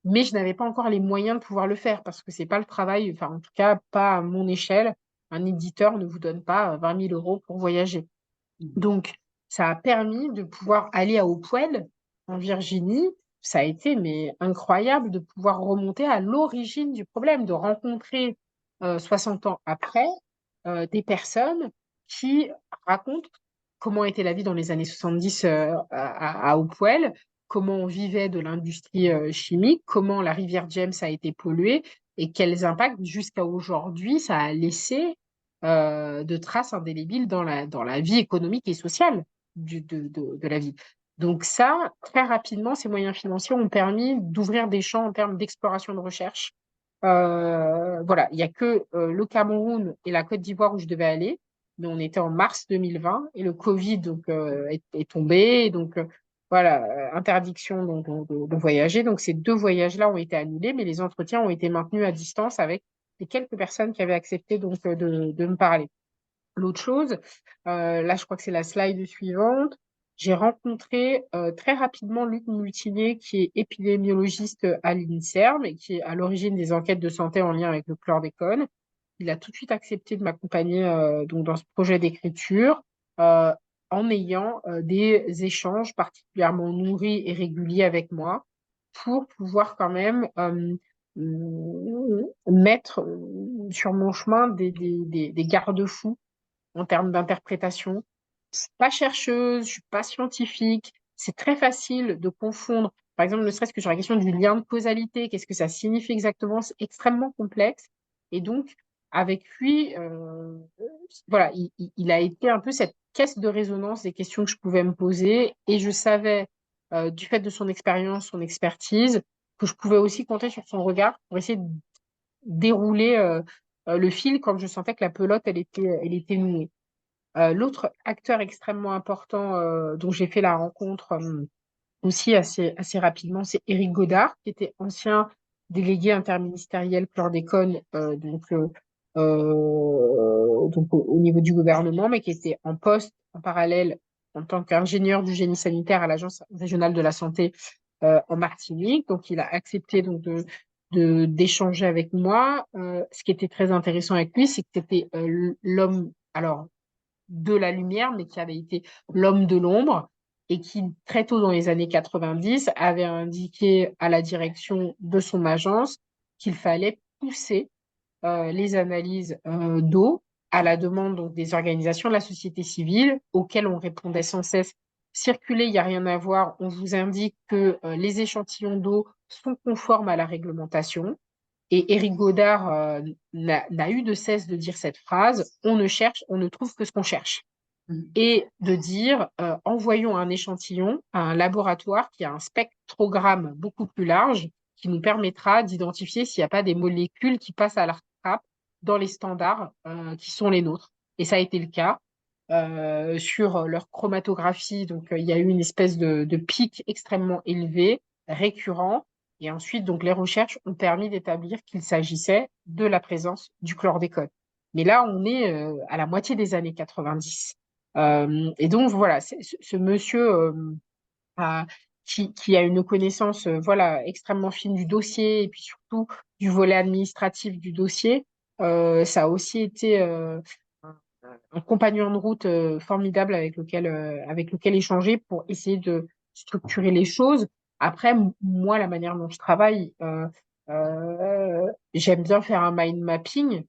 mais je n'avais pas encore les moyens de pouvoir le faire parce que c'est pas le travail, enfin, en tout cas, pas à mon échelle. Un éditeur ne vous donne pas 20 000 euros pour voyager. mhm, Donc, ça a permis de pouvoir aller à Hopewell, en Virginie. Ça a été mais incroyable de pouvoir remonter à l'origine du problème, de rencontrer 60 ans après des personnes qui racontent comment était la vie dans les années 70 à Hopewell, comment on vivait de l'industrie chimique, comment la rivière James a été polluée et quels impacts jusqu'à aujourd'hui ça a laissé de traces indélébiles dans la vie économique et sociale de la vie. Donc ça, très rapidement, ces moyens financiers ont permis d'ouvrir des champs en termes d'exploration de recherche. Voilà, il n'y a que le Cameroun et la Côte d'Ivoire où je devais aller, mais on était en mars 2020 et le Covid donc, est tombé. Donc voilà, interdiction donc, de voyager. Donc ces deux voyages-là ont été annulés, mais les entretiens ont été maintenus à distance avec les quelques personnes qui avaient accepté donc de me parler. L'autre chose, là je crois que c'est la slide suivante, j'ai rencontré très rapidement Luc Multinier qui est épidémiologiste à l'INSERM et qui est à l'origine des enquêtes de santé en lien avec le chlordécone. il a tout de suite accepté de m'accompagner donc dans ce projet d'écriture euh, en ayant des échanges particulièrement nourris et réguliers avec moi pour pouvoir quand même mettre sur mon chemin des garde-fous en termes d'interprétation. Je suis pas chercheuse, je suis pas scientifique. C'est très facile de confondre, par exemple, ne serait-ce que sur la question du lien de causalité, qu'est-ce que ça signifie exactement, c'est extrêmement complexe. Et donc, avec lui, voilà, il a été un peu cette caisse de résonance des questions que je pouvais me poser. Et je savais, du fait de son expérience, son expertise, que je pouvais aussi compter sur son regard pour essayer de dérouler le fil quand je sentais que la pelote, elle était nouée. L'autre acteur extrêmement important dont j'ai fait la rencontre aussi assez rapidement, c'est Éric Godard, qui était ancien délégué interministériel chlordécone, donc au niveau du gouvernement, mais qui était en poste en parallèle en tant qu'ingénieur du génie sanitaire à l'Agence régionale de la santé en Martinique. Donc, il a accepté donc d'échanger avec moi. Ce qui était très intéressant avec lui, c'est que c'était l'homme, alors de la lumière, mais qui avait été l'homme de l'ombre et qui, très tôt dans les années 90, avait indiqué à la direction de son agence qu'il fallait pousser les analyses d'eau à la demande donc, des organisations de la société civile auxquelles on répondait sans cesse circuler, il n'y a rien à voir, on vous indique que les échantillons d'eau sont conformes à la réglementation. Et Éric Godard n'a eu de cesse de dire cette phrase, on ne cherche, on ne trouve que ce qu'on cherche. Mhm. Et de dire, envoyons un échantillon à un laboratoire qui a un spectrogramme beaucoup plus large, qui nous permettra d'identifier s'il n'y a pas des molécules qui passent à la trappe dans les standards qui sont les nôtres. Et ça a été le cas. Sur leur chromatographie, donc il y a eu une espèce de pic extrêmement élevé, récurrent, et ensuite donc les recherches ont permis d'établir qu'il s'agissait de la présence du chlordécone. Mais là, on est à la moitié des années 90. Et donc voilà, ce monsieur a- qui a une connaissance voilà extrêmement fine du dossier et puis surtout du volet administratif du dossier, ça a aussi été un compagnon de route formidable avec lequel échanger pour essayer de structurer les choses. Après, moi, la manière dont je travaille, j'aime bien faire un mind mapping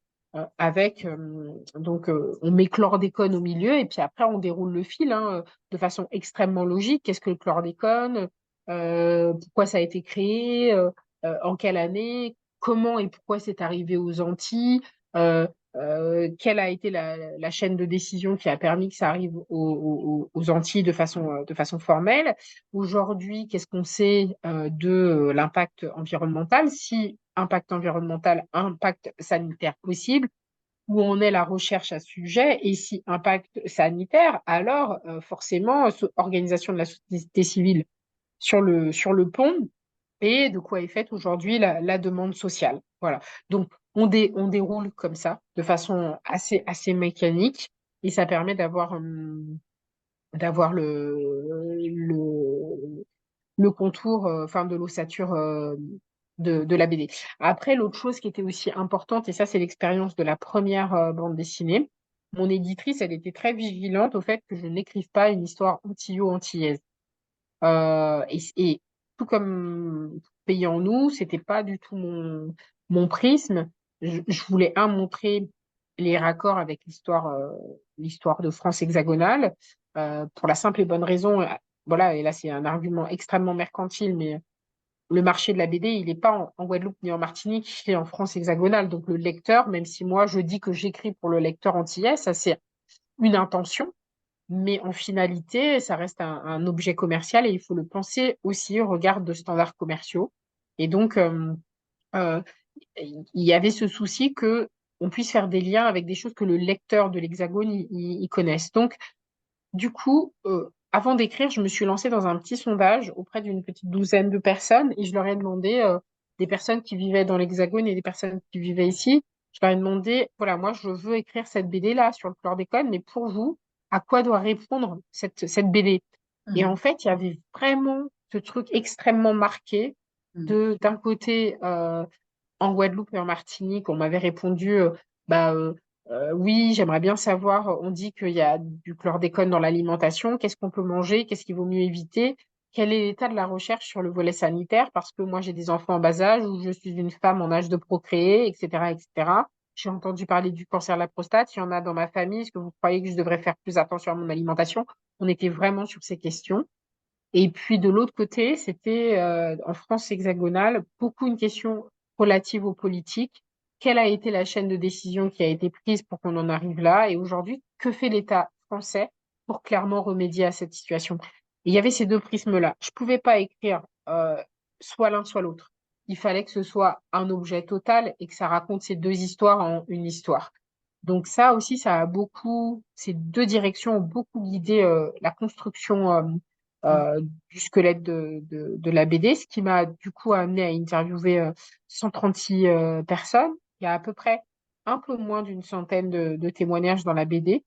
avec, on met chlordécone au milieu et puis après, on déroule le fil de façon extrêmement logique. Qu'est-ce que le chlordécone? Pourquoi ça a été créé? En quelle année? Comment et pourquoi c'est arrivé aux Antilles? Euh, quelle a été la chaîne de décision qui a permis que ça arrive aux Antilles de façon formelle. Aujourd'hui, qu'est-ce qu'on sait de l'impact environnemental? Si impact environnemental, impact sanitaire possible, où en est la recherche à ce sujet? Et si impact sanitaire, alors forcément, organisation de la société civile sur le pont et de quoi est faite aujourd'hui la demande sociale. Voilà. Donc, on déroule comme ça, de façon assez mécanique, et ça permet d'avoir le contour, enfin, de l'ossature de la BD. Après, l'autre chose qui était aussi importante, et ça, c'est l'expérience de la première bande dessinée, mon éditrice, elle était très vigilante au fait que je n'écrive pas une histoire antillot-antillaise. Et tout comme Pays en nous, c'était pas du tout mon prisme. Je voulais, montrer les raccords avec l'histoire de France hexagonale, pour la simple et bonne raison, voilà, et là c'est un argument extrêmement mercantile, mais le marché de la BD, il n'est pas en Guadeloupe ni en Martinique, il est en France hexagonale. Donc le lecteur, même si moi je dis que j'écris pour le lecteur antillais, ça c'est une intention, mais en finalité, ça reste un objet commercial et il faut le penser aussi au regard de standards commerciaux. Et donc, euh, il y avait ce souci que on puisse faire des liens avec des choses que le lecteur de l'Hexagone il connaisse. Donc, du coup, avant d'écrire, je me suis lancée dans un petit sondage auprès d'une petite douzaine de personnes et je leur ai demandé, des personnes qui vivaient dans l'Hexagone et des personnes qui vivaient ici, je leur ai demandé, voilà, moi, je veux écrire cette BD-là sur le chlordécone, mais pour vous, à quoi doit répondre cette BD? Et en Mhm. fait, il y avait vraiment ce truc extrêmement marqué Mhm. d'un côté, en Guadeloupe et en Martinique, on m'avait répondu bah, oui, j'aimerais bien savoir, on dit qu'il y a du chlordécone dans l'alimentation, qu'est-ce qu'on peut manger, qu'est-ce qu'il vaut mieux éviter? Quel est l'état de la recherche sur le volet sanitaire? Parce que moi, j'ai des enfants en bas âge ou je suis une femme en âge de procréer, etc., etc. J'ai entendu parler du cancer de la prostate. Il y en a dans ma famille. Est-ce que vous croyez que je devrais faire plus attention à mon alimentation? On était vraiment sur ces questions. Et puis de l'autre côté, c'était en France hexagonale, beaucoup une question relative aux politiques. Quelle a été la chaîne de décision qui a été prise pour qu'on en arrive là? Et aujourd'hui, que fait l'État français pour clairement remédier à cette situation? Et il y avait ces deux prismes-là. Je pouvais pas écrire soit l'un, soit l'autre. Il fallait que ce soit un objet total et que ça raconte ces deux histoires en une histoire. Donc ça aussi, ces deux directions ont beaucoup guidé la construction Mm. du squelette de la BD, ce qui m'a du coup amené à interviewer 136 personnes. Il y a à peu près un peu moins d'une centaine de témoignages dans la BD.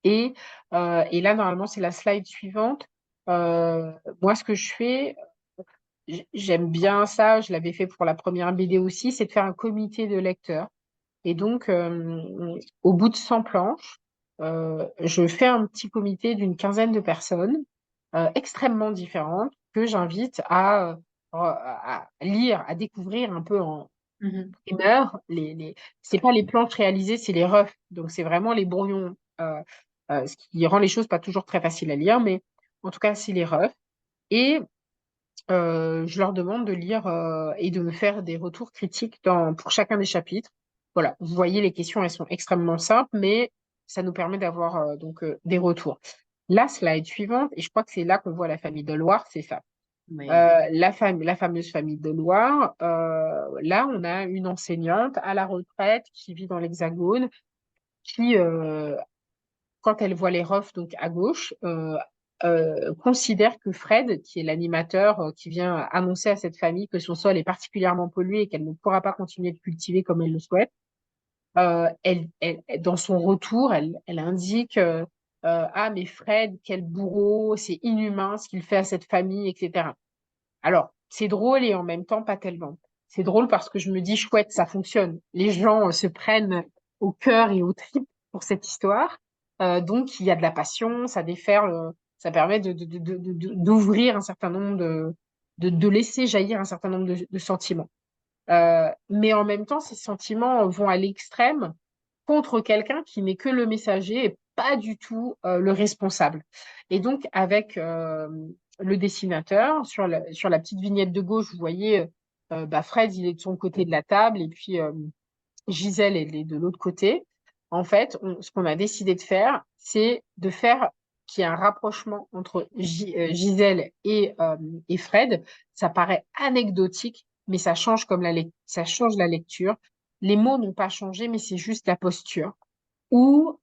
Et là, normalement, c'est la slide suivante. Euh, Moi, ce que je fais, j'aime bien ça, je l'avais fait pour la première BD aussi, c'est de faire un comité de lecteurs. Et donc, au bout de 100 planches, je fais un petit comité d'une quinzaine de personnes extrêmement différentes que j'invite à lire, à découvrir un peu en Mhm. primeur. C'est pas les planches réalisées, c'est les refs. Donc, c'est vraiment les brouillons, ce qui rend les choses pas toujours très faciles à lire, mais en tout cas, c'est les refs. Et je leur demande de lire et de me faire des retours critiques pour chacun des chapitres. Voilà, vous voyez, les questions, elles sont extrêmement simples, mais ça nous permet d'avoir des retours. La slide suivante, et je crois que c'est là qu'on voit la famille de Loire, c'est ça. Oui. La fameuse famille de Loire, là, on a une enseignante à la retraite qui vit dans l'Hexagone, qui, quand elle voit les refs donc à gauche, considère que Fred, qui est l'animateur qui vient annoncer à cette famille que son sol est particulièrement pollué et qu'elle ne pourra pas continuer de cultiver comme elle le souhaite, dans son retour, elle indique Ah, mais Fred, quel bourreau, c'est inhumain ce qu'il fait à cette famille, etc. Alors, c'est drôle et en même temps pas tellement. C'est drôle parce que je me dis, chouette, ça fonctionne. Les gens se prennent au cœur et aux tripes pour cette histoire. Donc, il y a de la passion, ça déferle, ça permet d'ouvrir un certain nombre de laisser jaillir un certain nombre de sentiments. Mais en même temps, ces sentiments vont à l'extrême contre quelqu'un qui n'est que le messager et pas du tout le responsable. Et donc, avec le dessinateur, sur la petite vignette de gauche, vous voyez, bah, Fred, il est de son côté de la table et puis Gisèle, elle est de l'autre côté. En fait, ce qu'on a décidé de faire, c'est de faire qu'il y ait un rapprochement entre Gisèle et Fred. Ça paraît anecdotique, mais ça change la lecture. Les mots n'ont pas changé, mais c'est juste la posture. Ou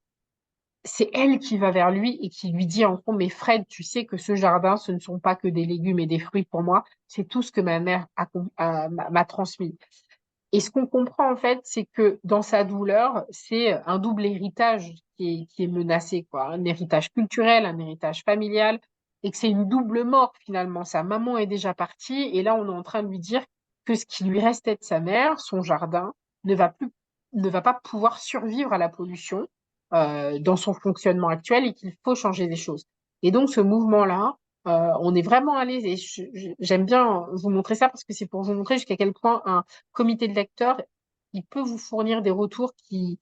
c'est elle qui va vers lui et qui lui dit en gros, mais Fred, tu sais que ce jardin, ce ne sont pas que des légumes et des fruits pour moi, c'est tout ce que ma mère m'a transmis. Et ce qu'on comprend en fait, c'est que dans sa douleur, c'est un double héritage qui est menacé, quoi. Un héritage culturel, un héritage familial, et que c'est une double mort finalement. Sa maman est déjà partie, et là on est en train de lui dire que ce qui lui restait de sa mère, son jardin, ne va plus, ne va pas pouvoir survivre à la pollution dans son fonctionnement actuel et qu'il faut changer des choses. Et donc ce mouvement-là, on est vraiment allé, et j'aime bien vous montrer ça parce que c'est pour vous montrer jusqu'à quel point un comité de lecteurs, il peut vous fournir des retours qui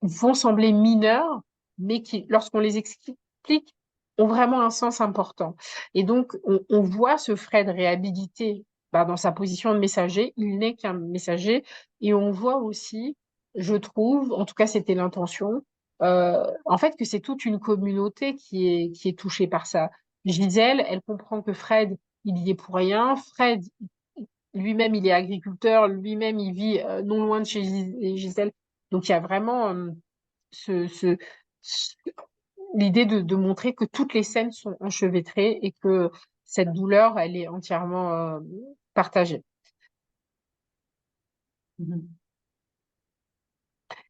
vont sembler mineurs, mais qui, lorsqu'on les explique, ont vraiment un sens important. Et donc, on voit ce Fred réhabilité bah, dans sa position de messager. Il n'est qu'un messager. Et on voit aussi, je trouve, en tout cas, c'était l'intention, en fait, que c'est toute une communauté qui est touchée par ça. Gisèle, elle comprend que Fred, il y est pour rien. Fred, lui-même, il est agriculteur, lui-même, il vit non loin de chez Gisèle. Donc, il y a vraiment ce, ce- ce- l'idée de montrer que toutes les scènes sont enchevêtrées et que cette douleur, elle est entièrement partagée. Mhm.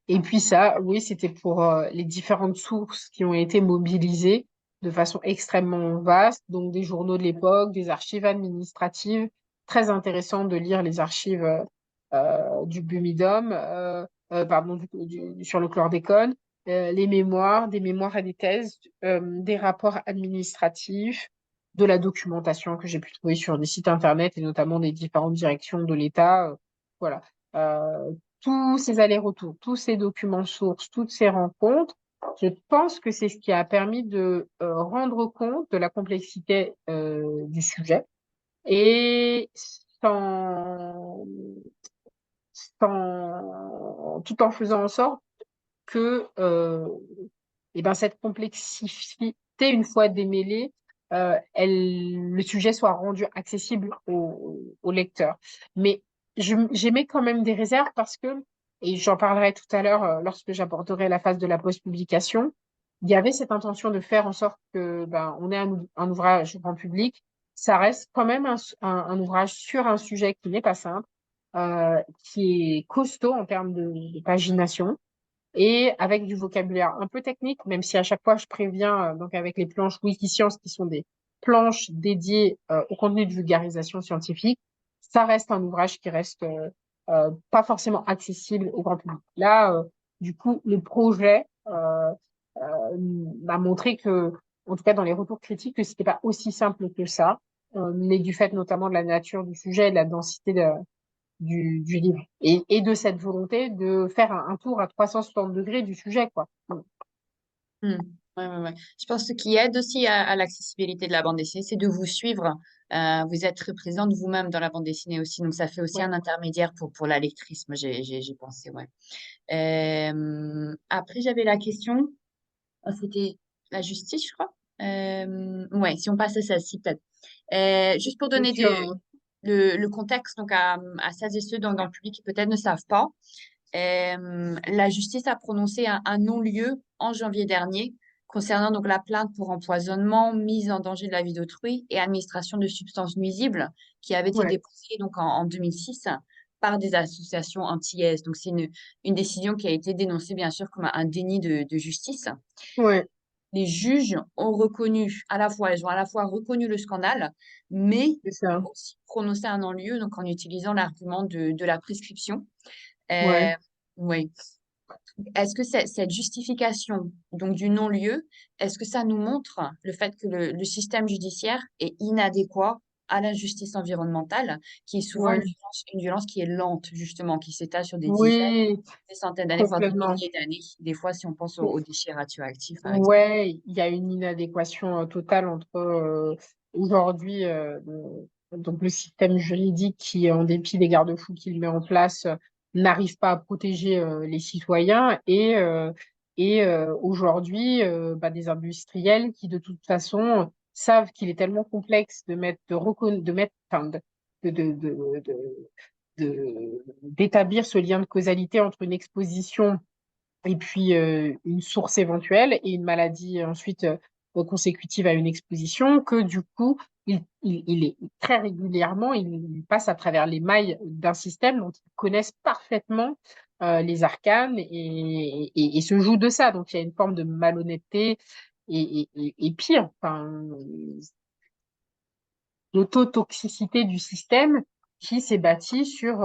Et puis ça, oui, c'était pour les différentes sources qui ont été mobilisées de façon extrêmement vaste, donc des journaux de l'époque, des archives administratives. Très intéressant de lire les archives du Bumidum. pardon, sur le chlordécone, les mémoires, des mémoires et des thèses, des rapports administratifs, de la documentation que j'ai pu trouver sur des sites internet et notamment des différentes directions de l'État. Voilà. Euh, tous ces allers-retours, tous ces documents sources, toutes ces rencontres, je pense que c'est ce qui a permis de rendre compte de la complexité du sujet et tout en faisant en sorte que cette complexité, une fois démêlée, le sujet soit rendu accessible au lecteur. Mais j'émets quand même des réserves parce que, et j'en parlerai tout à l'heure lorsque j'aborderai la phase de la post-publication, il y avait cette intention de faire en sorte que on ait un ouvrage grand public. Ça reste quand même un ouvrage sur un sujet qui n'est pas simple, qui est costaud en termes de pagination et avec du vocabulaire un peu technique, même si à chaque fois je préviens, donc avec les planches Wikiscience qui sont des planches dédiées au contenu de vulgarisation scientifique, ça reste un ouvrage qui reste pas forcément accessible au grand public. Là, du coup, le projet m'a montré que, en tout cas dans les retours critiques, que c'était pas aussi simple que ça, mais du fait notamment de la nature du sujet et de la densité du livre et de cette volonté de faire un tour à 360 degrés du sujet, quoi. Hmm. Ouais, ouais, ouais. Je pense que ce qui aide aussi à l'accessibilité de la bande dessinée, c'est de vous suivre. Vous êtes présente vous-même dans la bande dessinée aussi, donc ça fait aussi Ouais, un intermédiaire pour la lectrice. Moi, j'ai pensé, ouais. Après, j'avais la question, c'était la justice, je crois. Ouais, si on passe à celle-ci, peut-être. Juste pour bien donner sûr, hein. le contexte donc à celles et ceux dans le public qui peut-être ne savent pas, la justice a prononcé un non-lieu en janvier dernier concernant donc la plainte pour empoisonnement, mise en danger de la vie d'autrui et administration de substances nuisibles qui avait été Ouais, déposée donc en 2006 par des associations antillaises. Donc c'est une décision qui a été dénoncée bien sûr comme un déni de justice. ouais, Les juges ont reconnu ils ont à la fois reconnu le scandale, mais c'est ça. aussi prononcé un non-lieu, donc en utilisant l'argument de la prescription. Ouais. Euh, oui. Est-ce que cette justification donc du non-lieu, est-ce que ça nous montre le fait que le système judiciaire est inadéquat à la justice environnementale, qui est souvent Ouais. une violence qui est lente, justement, qui s'étale sur des dizaines, Oui, des centaines d'années, voire des complètement. milliers d'années, des fois si on pense aux déchets radioactifs, par exemple. Ouais, il y a une inadéquation totale entre aujourd'hui donc le système juridique qui, en dépit des garde-fous qu'il met en place, n'arrive pas à protéger les citoyens et aujourd'hui des industriels qui de toute façon savent qu'il est tellement complexe de mettre enfin, d'établir ce lien de causalité entre une exposition et puis une source éventuelle et une maladie ensuite consécutive à une exposition, que du coup, il est très régulièrement, il passe à travers les mailles d'un système dont ils connaissent parfaitement les arcanes et se joue de ça. Donc il y a une forme de malhonnêteté et pire, enfin, l'autotoxicité du système qui s'est bâti sur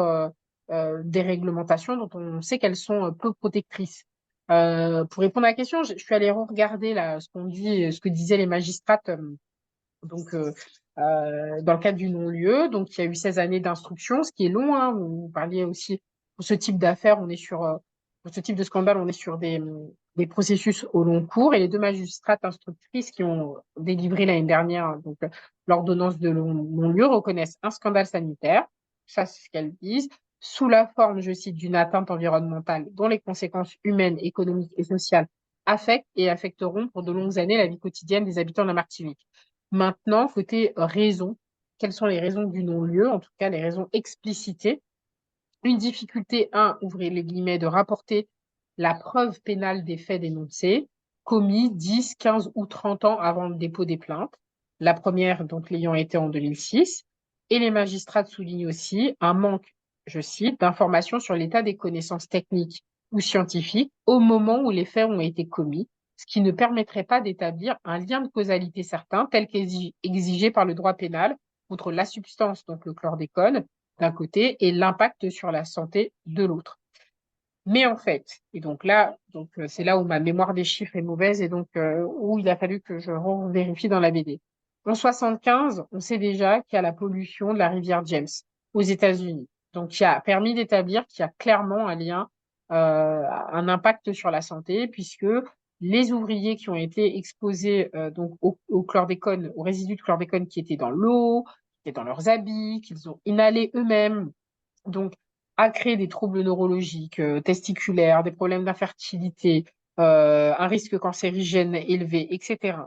des réglementations dont on sait qu'elles sont peu protectrices. Pour répondre à la question, je suis allée regarder là ce que disaient les magistrates donc dans le cadre du non-lieu. Donc il y a eu 16 années d'instruction, ce qui est long, hein. Vous parliez aussi pour ce type d'affaires, on est sur pour ce type de scandale, on est sur des processus au long cours. Et les deux magistrates instructrices qui ont délivré l'année dernière donc l'ordonnance de non-lieu reconnaissent un scandale sanitaire, ça c'est ce qu'elles disent, sous la forme, je cite, d'une atteinte environnementale dont les conséquences humaines, économiques et sociales affectent et affecteront pour de longues années la vie quotidienne des habitants de la Martinique. Maintenant, côté raison, quelles sont les raisons du non-lieu, en tout cas les raisons explicitées? Une difficulté, un, ouvrez les guillemets, de rapporter la preuve pénale des faits dénoncés, commis 10, 15 ou 30 ans avant le dépôt des plaintes. La première, donc, l'ayant été en 2006. Et les magistrats soulignent aussi un manque, je cite, d'informations sur l'état des connaissances techniques ou scientifiques au moment où les faits ont été commis, ce qui ne permettrait pas d'établir un lien de causalité certain tel qu'exigé par le droit pénal entre la substance, donc le chlordécone, d'un côté et l'impact sur la santé de l'autre. Mais en fait, et donc là, c'est là où ma mémoire des chiffres est mauvaise et donc où il a fallu que je vérifie dans la BD. En 75, on sait déjà qu'il y a la pollution de la rivière James aux États-Unis. Donc, qui a permis d'établir qu'il y a clairement un lien, un impact sur la santé, puisque les ouvriers qui ont été exposés donc au chlordécone, aux résidus de chlordécone qui étaient dans l'eau, qui étaient dans leurs habits, qu'ils ont inhalé eux-mêmes, donc a créé des troubles neurologiques, testiculaires, des problèmes d'infertilité, un risque cancérigène élevé, etc.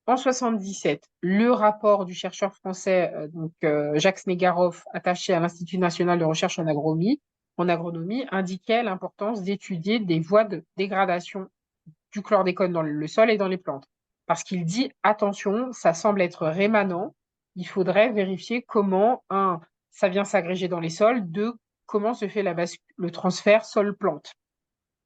En 77, le rapport du chercheur français Jacques Snegarov, attaché à l'Institut national de recherche en agronomie, indiquait l'importance d'étudier des voies de dégradation du chlordécone dans le sol et dans les plantes. Parce qu'il dit, attention, ça semble être rémanent, il faudrait vérifier comment, un, ça vient s'agréger dans les sols, deux, comment se fait le transfert sol-plante.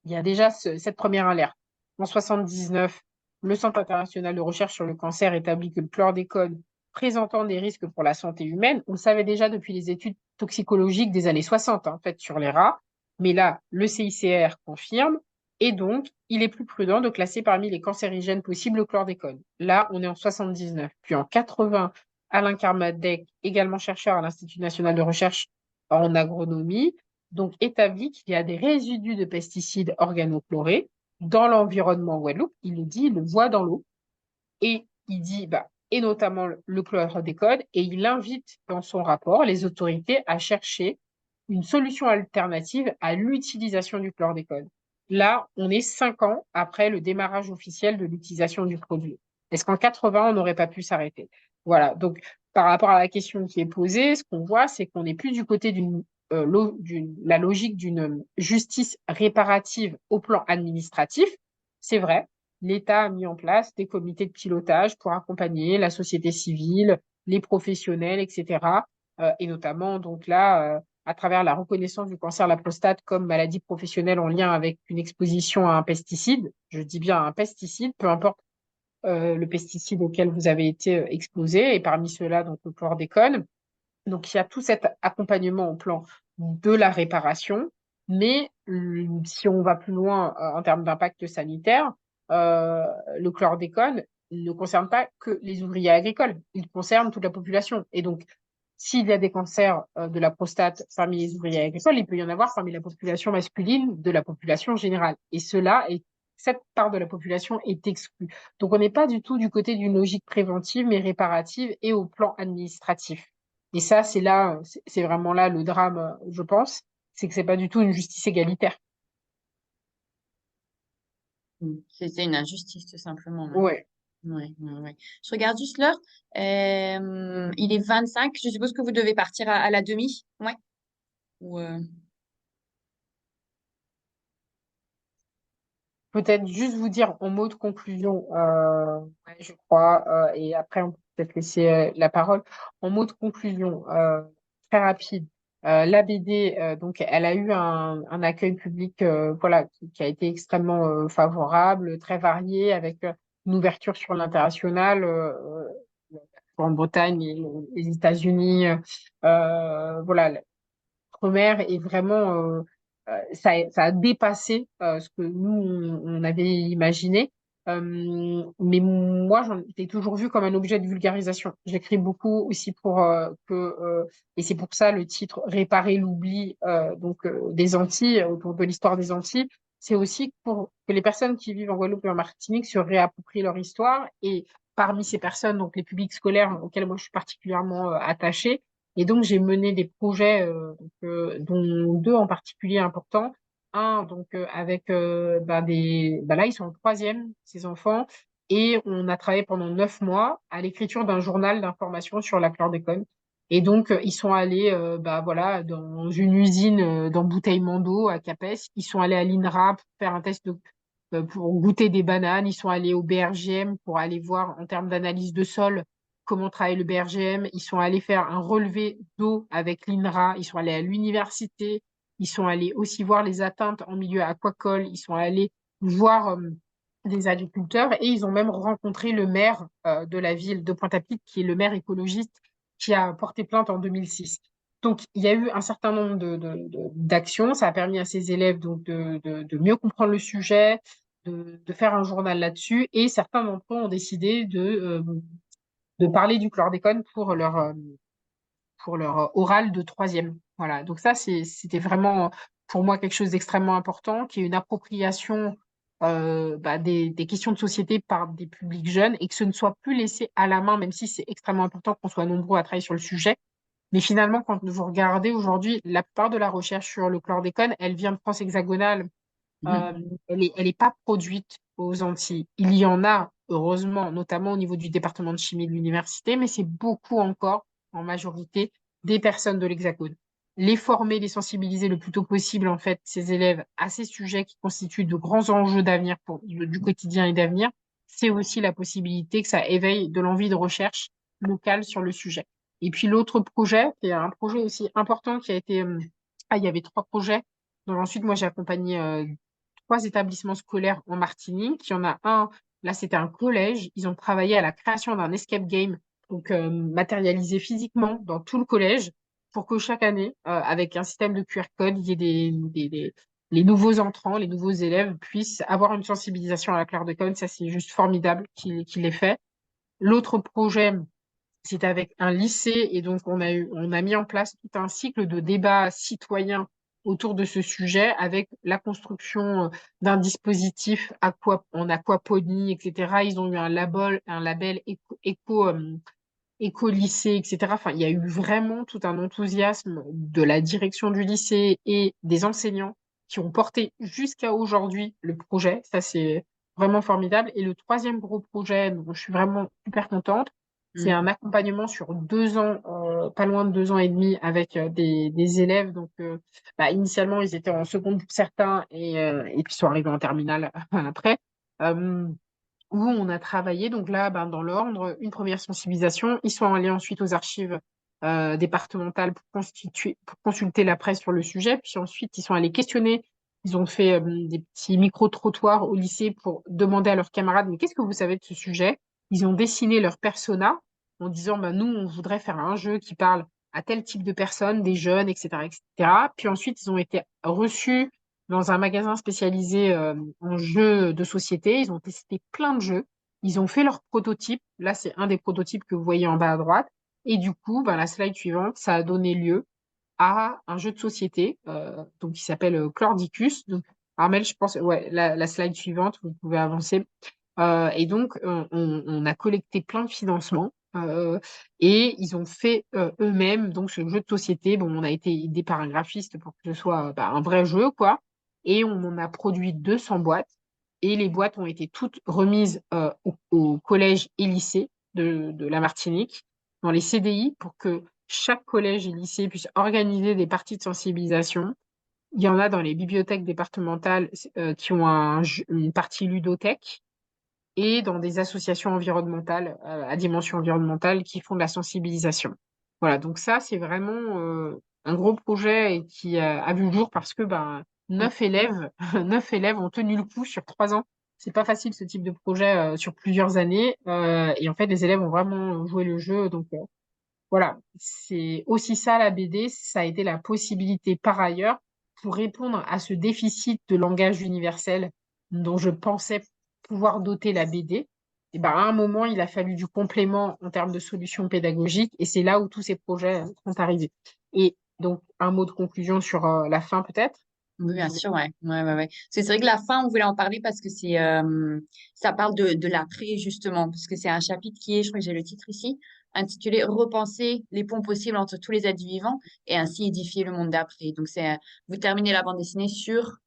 Il y a déjà cette première alerte. En 79, le Centre international de recherche sur le cancer établit que le chlordécone présentant des risques pour la santé humaine, on le savait déjà depuis les études toxicologiques des années 60, faites sur les rats, mais là, le CICR confirme, et donc, il est plus prudent de classer parmi les cancérigènes possibles le chlordécone. Là, on est en 79. Puis en 80, Alain Karmadec, également chercheur à l'Institut national de recherche en agronomie, donc établit qu'il y a des résidus de pesticides organochlorés dans l'environnement Guadeloupe. Il le dit, il le voit dans l'eau. Et il dit, et notamment le chlordécone, et il invite dans son rapport les autorités à chercher une solution alternative à l'utilisation du chlordécone. Là, on est 5 ans après le démarrage officiel de l'utilisation du produit. Est-ce qu'en 80, on n'aurait pas pu s'arrêter? Voilà, donc par rapport à la question qui est posée, ce qu'on voit, c'est qu'on n'est plus du côté la logique d'une justice réparative au plan administratif. C'est vrai, l'État a mis en place des comités de pilotage pour accompagner la société civile, les professionnels, etc. Et notamment, donc là, à travers la reconnaissance du cancer de la prostate comme maladie professionnelle en lien avec une exposition à un pesticide, je dis bien un pesticide, peu importe le pesticide auquel vous avez été exposé, et parmi ceux-là, donc le chlordécone. Donc, il y a tout cet accompagnement au plan de la réparation, mais si on va plus loin en termes d'impact sanitaire, euh, le chlordécone ne concerne pas que les ouvriers agricoles, il concerne toute la population. Et donc, s'il y a des cancers de la prostate parmi les ouvriers agricoles, il peut y en avoir parmi la population masculine de la population générale. Et cette part de la population est exclue. Donc, on n'est pas du tout du côté d'une logique préventive, mais réparative et au plan administratif. Et ça, c'est vraiment là le drame, je pense, c'est que c'est pas du tout une justice égalitaire. C'était une injustice, tout simplement. Ouais. Ouais. Ouais, ouais, ouais. Je regarde juste l'heure. Il est 25. Je suppose que vous devez partir à la demi. Ouais. Ou, Peut-être juste vous dire en mot de conclusion, ouais, je crois, et après on peut peut-être laisser la parole. En mot de conclusion, très rapide, la BD, donc elle a eu un accueil public, voilà, qui a été extrêmement favorable, très varié, avec une ouverture sur l'international, en Bretagne et les États-Unis, voilà, première est vraiment, ça a dépassé ce que nous, on avait imaginé. Mais moi, j'en ai toujours vu comme un objet de vulgarisation. J'écris beaucoup aussi et c'est pour ça le titre Réparer l'oubli des Antilles, autour de l'histoire des Antilles. C'est aussi pour que les personnes qui vivent en Guadeloupe et en Martinique se réapproprient leur histoire. Et parmi ces personnes, donc les publics scolaires auxquels moi je suis particulièrement attachée, et donc, j'ai mené des projets, dont deux en particulier importants. Un, avec là, ils sont en troisième, ces enfants, et on a travaillé pendant 9 mois à l'écriture d'un journal d'information sur la chlordécone. Et donc, ils sont allés, voilà, dans une usine d'embouteillement d'eau à Capes. Ils sont allés à l'INRA pour faire un test pour goûter des bananes. Ils sont allés au BRGM pour aller voir en termes d'analyse de sol comment travaille le BRGM. Ils sont allés faire un relevé d'eau avec l'INRA. Ils sont allés à l'université. Ils sont allés aussi voir les atteintes en milieu aquacole. Ils sont allés voir des agriculteurs et ils ont même rencontré le maire de la ville de Pointe-à-Pitre, qui est le maire écologiste qui a porté plainte en 2006. Donc, il y a eu un certain nombre d'actions. Ça a permis à ces élèves donc de mieux comprendre le sujet, de faire un journal là-dessus. Et certains d'entre eux ont décidé de parler du chlordécone pour leur oral de troisième. Voilà. Donc ça, c'était vraiment pour moi quelque chose d'extrêmement important, qui est une appropriation des questions de société par des publics jeunes et que ce ne soit plus laissé à la main, même si c'est extrêmement important qu'on soit nombreux à travailler sur le sujet. Mais finalement, quand vous regardez aujourd'hui, la plupart de la recherche sur le chlordécone, elle vient de France hexagonale. Mhm. Euh, elle est pas produite aux Antilles. Il y en a, heureusement, notamment au niveau du département de chimie de l'université, mais c'est beaucoup encore, en majorité, des personnes de l'Hexagone. Les former, les sensibiliser le plus tôt possible, en fait, ces élèves à ces sujets qui constituent de grands enjeux d'avenir du quotidien et d'avenir, c'est aussi la possibilité que ça éveille de l'envie de recherche locale sur le sujet. Et puis l'autre projet, qui est un projet aussi important qui a été, il y avait trois projets. Donc ensuite, moi, j'ai accompagné trois établissements scolaires en Martinique. Il y en a un, là, c'était un collège. Ils ont travaillé à la création d'un escape game, donc matérialisé physiquement dans tout le collège, pour que chaque année, avec un système de QR code, il y ait les nouveaux entrants, les nouveaux élèves puissent avoir une sensibilisation à la chlordécone. Ça, c'est juste formidable qu'il ait fait. L'autre projet, c'est avec un lycée et donc on a mis en place tout un cycle de débats citoyens autour de ce sujet avec la construction d'un dispositif en aquaponie, etc. Ils ont eu un label éco-lycée, etc. Enfin, il y a eu vraiment tout un enthousiasme de la direction du lycée et des enseignants qui ont porté jusqu'à aujourd'hui le projet. Ça, c'est vraiment formidable. Et le troisième gros projet dont je suis vraiment super contente, c'est Mhm. un accompagnement sur 2 ans, pas loin de 2 ans et demi, avec des élèves. Donc, initialement, ils étaient en seconde pour certains et puis ils sont arrivés en terminale après. Euh, où on a travaillé, donc là, dans l'ordre, une première sensibilisation. Ils sont allés ensuite aux archives départementales pour consulter la presse sur le sujet. Puis ensuite, ils sont allés questionner. Ils ont fait des petits micro-trottoirs au lycée pour demander à leurs camarades, mais qu'est-ce que vous savez de ce sujet? Ils ont dessiné leur persona en disant, nous, on voudrait faire un jeu qui parle à tel type de personnes, des jeunes, etc., etc. Puis ensuite, ils ont été reçus dans un magasin spécialisé en jeux de société. Ils ont testé plein de jeux. Ils ont fait leur prototype. Là, c'est un des prototypes que vous voyez en bas à droite. Et du coup, la slide suivante, ça a donné lieu à un jeu de société donc qui s'appelle Chlordicus. Donc, Armel, je pense, ouais, la slide suivante, vous pouvez avancer. Et donc, on a collecté plein de financements et ils ont fait eux-mêmes donc ce jeu de société. Bon, on a été aidé par un graphiste pour que ce soit un vrai jeu, quoi. Et on en a produit 200 boîtes. Et les boîtes ont été toutes remises au collège et lycée de la Martinique dans les CDI pour que chaque collège et lycée puisse organiser des parties de sensibilisation. Il y en a dans les bibliothèques départementales qui ont une partie ludothèque et dans des associations environnementales à dimension environnementale qui font de la sensibilisation. Voilà, donc ça, c'est vraiment un gros projet et qui a vu le jour parce que 9 élèves, 9 élèves ont tenu le coup sur 3 ans. C'est pas facile ce type de projet sur plusieurs années. Et en fait, les élèves ont vraiment joué le jeu. Donc voilà, c'est aussi ça la BD, ça a été la possibilité par ailleurs pour répondre à ce déficit de langage universel dont je pensais pouvoir doter la BD. Et à un moment, il a fallu du complément en termes de solutions pédagogiques et c'est là où tous ces projets sont arrivés. Et donc, un mot de conclusion sur la fin peut-être. Oui, bien sûr, ouais. Ouais, ouais, ouais. C'est vrai que la fin, on voulait en parler parce que ça parle de l'après, justement, parce que c'est un chapitre qui est, je crois que j'ai le titre ici, intitulé Repenser les ponts possibles entre tous les êtres vivants et ainsi édifier le monde d'après. Donc, vous terminez la bande dessinée sur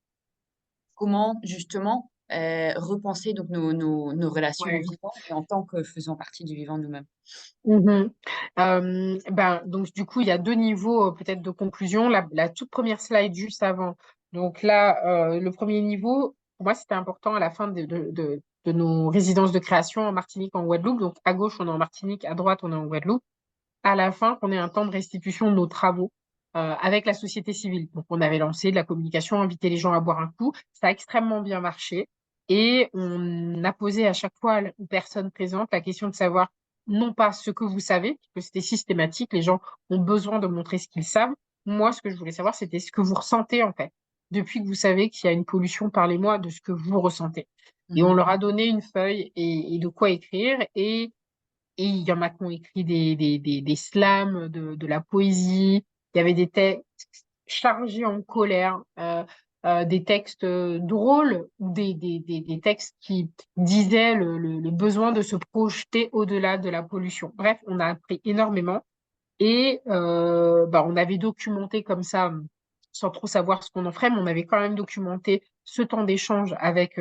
comment, justement, repenser donc nos relations au Ouais. vivant et en tant que faisant partie du vivant nous-mêmes. Mhm. Donc du coup, il y a deux niveaux peut-être de conclusion. La toute première slide juste avant. Donc là, le premier niveau, pour moi, c'était important à la fin de nos résidences de création en Martinique, en Guadeloupe. Donc à gauche, on est en Martinique, à droite, on est en Guadeloupe. À la fin, qu'on ait un temps de restitution de nos travaux avec la société civile. Donc on avait lancé de la communication, invité les gens à boire un coup. Ça a extrêmement bien marché. Et on a posé à chaque fois aux personnes présentes la question de savoir non pas ce que vous savez, parce que c'était systématique, les gens ont besoin de montrer ce qu'ils savent. Moi, ce que je voulais savoir, c'était ce que vous ressentez, en fait. Depuis que vous savez qu'il y a une pollution, parlez-moi de ce que vous ressentez. Et on Mhm. leur a donné une feuille et de quoi écrire. Et il y en a qui ont écrit des slams, de la poésie. Il y avait des textes chargés en colère, des textes drôles ou des textes qui disaient le besoin de se projeter au-delà de la pollution. Bref, on a appris énormément. Et on avait documenté comme ça, sans trop savoir ce qu'on en ferait, mais on avait quand même documenté ce temps d'échange avec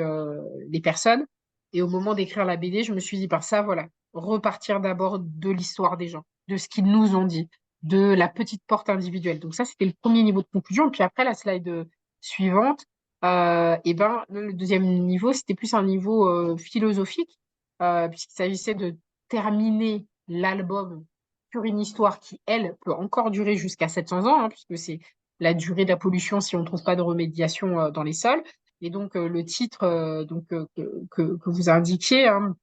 les personnes. Et au moment d'écrire la BD, je me suis dit, par ça, voilà, repartir d'abord de l'histoire des gens, de ce qu'ils nous ont dit, de la petite porte individuelle. Donc ça, c'était le premier niveau de conclusion. Puis après, la slide suivante, le deuxième niveau, c'était plus un niveau philosophique, puisqu'il s'agissait de terminer l'album sur une histoire qui, elle, peut encore durer jusqu'à 700 ans, hein, puisque c'est la durée de la pollution si on ne trouve pas de remédiation dans les sols. Et donc, le titre que vous indiquiez, hein,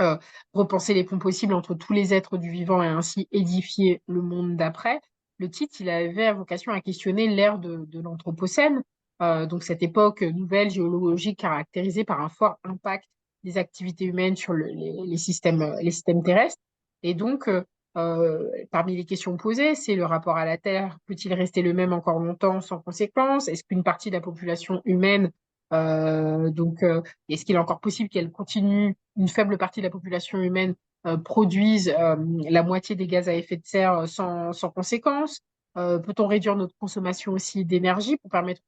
euh, repenser les ponts possibles entre tous les êtres du vivant et ainsi édifier le monde d'après. Le titre, il avait vocation à questionner l'ère de l'Anthropocène, donc cette époque nouvelle géologique caractérisée par un fort impact des activités humaines sur les systèmes terrestres. Et donc, parmi les questions posées, c'est le rapport à la Terre, peut-il rester le même encore longtemps sans conséquence? Est-ce qu'une partie de la population humaine est-ce qu'il est encore possible qu'elle continue, une faible partie de la population humaine produise la moitié des gaz à effet de serre sans conséquence? Peut-on réduire notre consommation aussi d'énergie pour permettre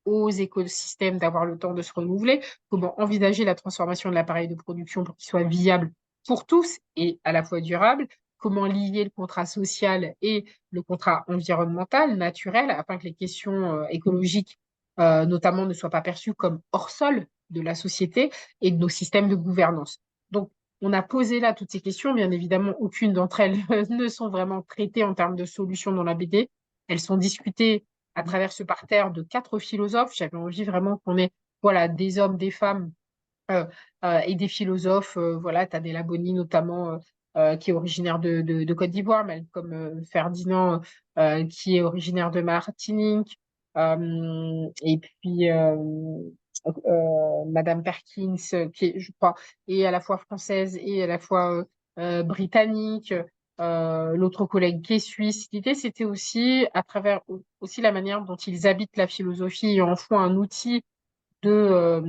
aux écosystèmes d'avoir le temps de se renouveler? Comment envisager la transformation de l'appareil de production pour qu'il soit viable pour tous et à la fois durable? Comment lier le contrat social et le contrat environnemental, naturel, afin que les questions écologiques, notamment, ne soient pas perçues comme hors-sol de la société et de nos systèmes de gouvernance? Donc, on a posé là toutes ces questions. Bien évidemment, aucune d'entre elles ne sont vraiment traitées en termes de solutions dans la BD. Elles sont discutées à travers ce parterre de 4 philosophes. J'avais envie vraiment qu'on ait, voilà, des hommes, des femmes euh, et des philosophes. Voilà, Tadela Boni notamment, qui est originaire de Côte d'Ivoire, Malcolm Ferdinand, qui est originaire de Martinique, et puis Madame Perkins, qui est, je crois, est à la fois française et à la fois britannique. L'autre collègue qui est suisse. L'idée, c'était aussi, à travers aussi la manière dont ils habitent la philosophie et en font un outil de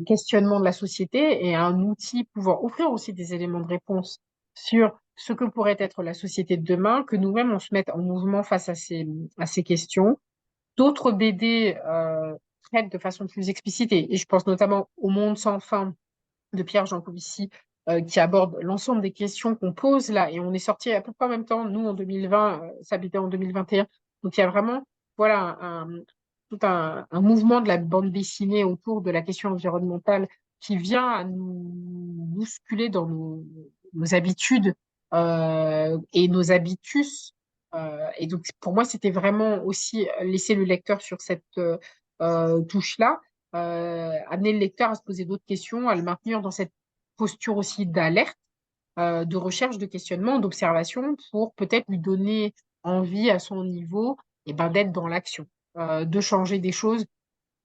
questionnement de la société et un outil pouvant offrir aussi des éléments de réponse sur ce que pourrait être la société de demain, que nous-mêmes on se mette en mouvement face à ces questions. D'autres BD traitent de façon plus explicite, et je pense notamment au Monde sans fin de Pierre Jancovici, qui aborde l'ensemble des questions qu'on pose là, et on est sorti à peu près en même temps, nous en 2020, ça habitait en 2021. Donc il y a vraiment, voilà, tout un mouvement de la bande dessinée autour de la question environnementale qui vient à nous bousculer dans nos habitudes et nos habitus. Et donc pour moi, c'était vraiment aussi laisser le lecteur sur cette touche-là, amener le lecteur à se poser d'autres questions, à le maintenir dans cette posture aussi d'alerte, de recherche, de questionnement, d'observation, pour peut-être lui donner envie à son niveau, et ben, d'être dans l'action, de changer des choses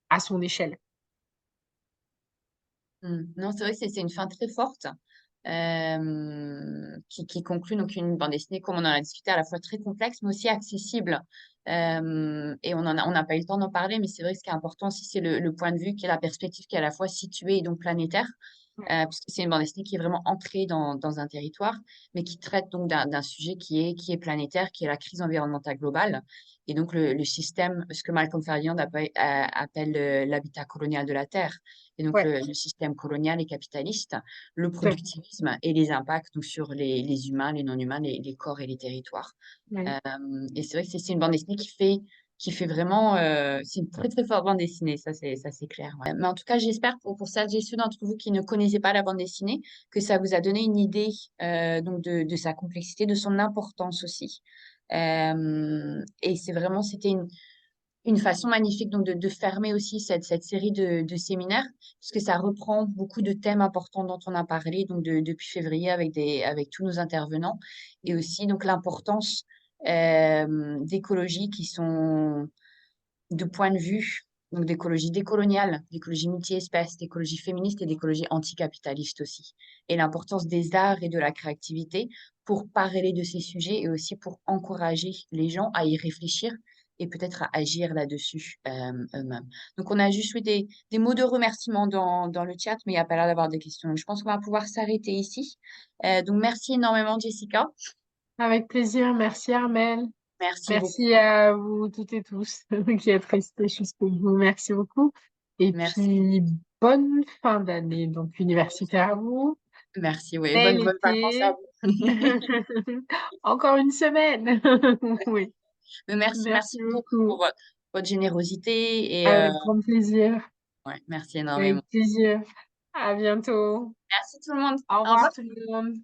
à son échelle. Non, c'est vrai que c'est une fin très forte qui conclut donc une bande dessinée, comme on en a discuté, à la fois très complexe, mais aussi accessible. Et on n'a pas eu le temps d'en parler, mais c'est vrai que ce qui est important aussi, c'est le point de vue, qui est la perspective qui est à la fois située et donc planétaire, puisque c'est une bande dessinée qui est vraiment ancrée dans un territoire, mais qui traite donc d'un sujet qui est planétaire, qui est la crise environnementale globale. Et donc le système, ce que Malcolm Ferdinand appelle l'habitat colonial de la Terre. Et donc Ouais, le système colonial et capitaliste, le tout à fait. productivisme et les impacts donc, sur les humains, les non-humains, les corps et les territoires. Ouais. Et c'est vrai que c'est une bande dessinée qui fait vraiment, c'est une très très forte bande dessinée, ça c'est clair. Ouais. Mais en tout cas, j'espère pour celles et ceux d'entre vous qui ne connaissaient pas la bande dessinée, que ça vous a donné une idée donc de sa complexité, de son importance aussi. Et c'est vraiment, c'était une façon magnifique donc de fermer aussi cette série de séminaires, puisque ça reprend beaucoup de thèmes importants dont on a parlé donc depuis février avec tous nos intervenants, et aussi donc l'importance d'écologie qui sont de point de vue donc d'écologie décoloniale, d'écologie multi-espèces, d'écologie féministe et d'écologie anticapitaliste aussi. Et l'importance des arts et de la créativité pour parler de ces sujets et aussi pour encourager les gens à y réfléchir et peut-être à agir là-dessus eux-mêmes. Donc, on a juste eu des mots de remerciement dans le chat, mais il n'y a pas l'air d'avoir des questions. Donc, je pense qu'on va pouvoir s'arrêter ici. Donc, merci énormément, Jessica. Avec plaisir. Merci, Armel. Merci beaucoup. Merci à vous toutes et tous qui êtes restés jusqu'au bout. Merci beaucoup. Et Merci. puis, bonne fin d'année, donc universitaire à vous. Merci, oui. Bel Bonnes vacances à été. vous. Encore une semaine. Oui. Mais merci Merci beaucoup pour beaucoup. votre générosité et Avec grand plaisir. ouais, merci énormément. Avec plaisir. À bientôt. Merci tout le monde. Au Au revoir. revoir tout le monde.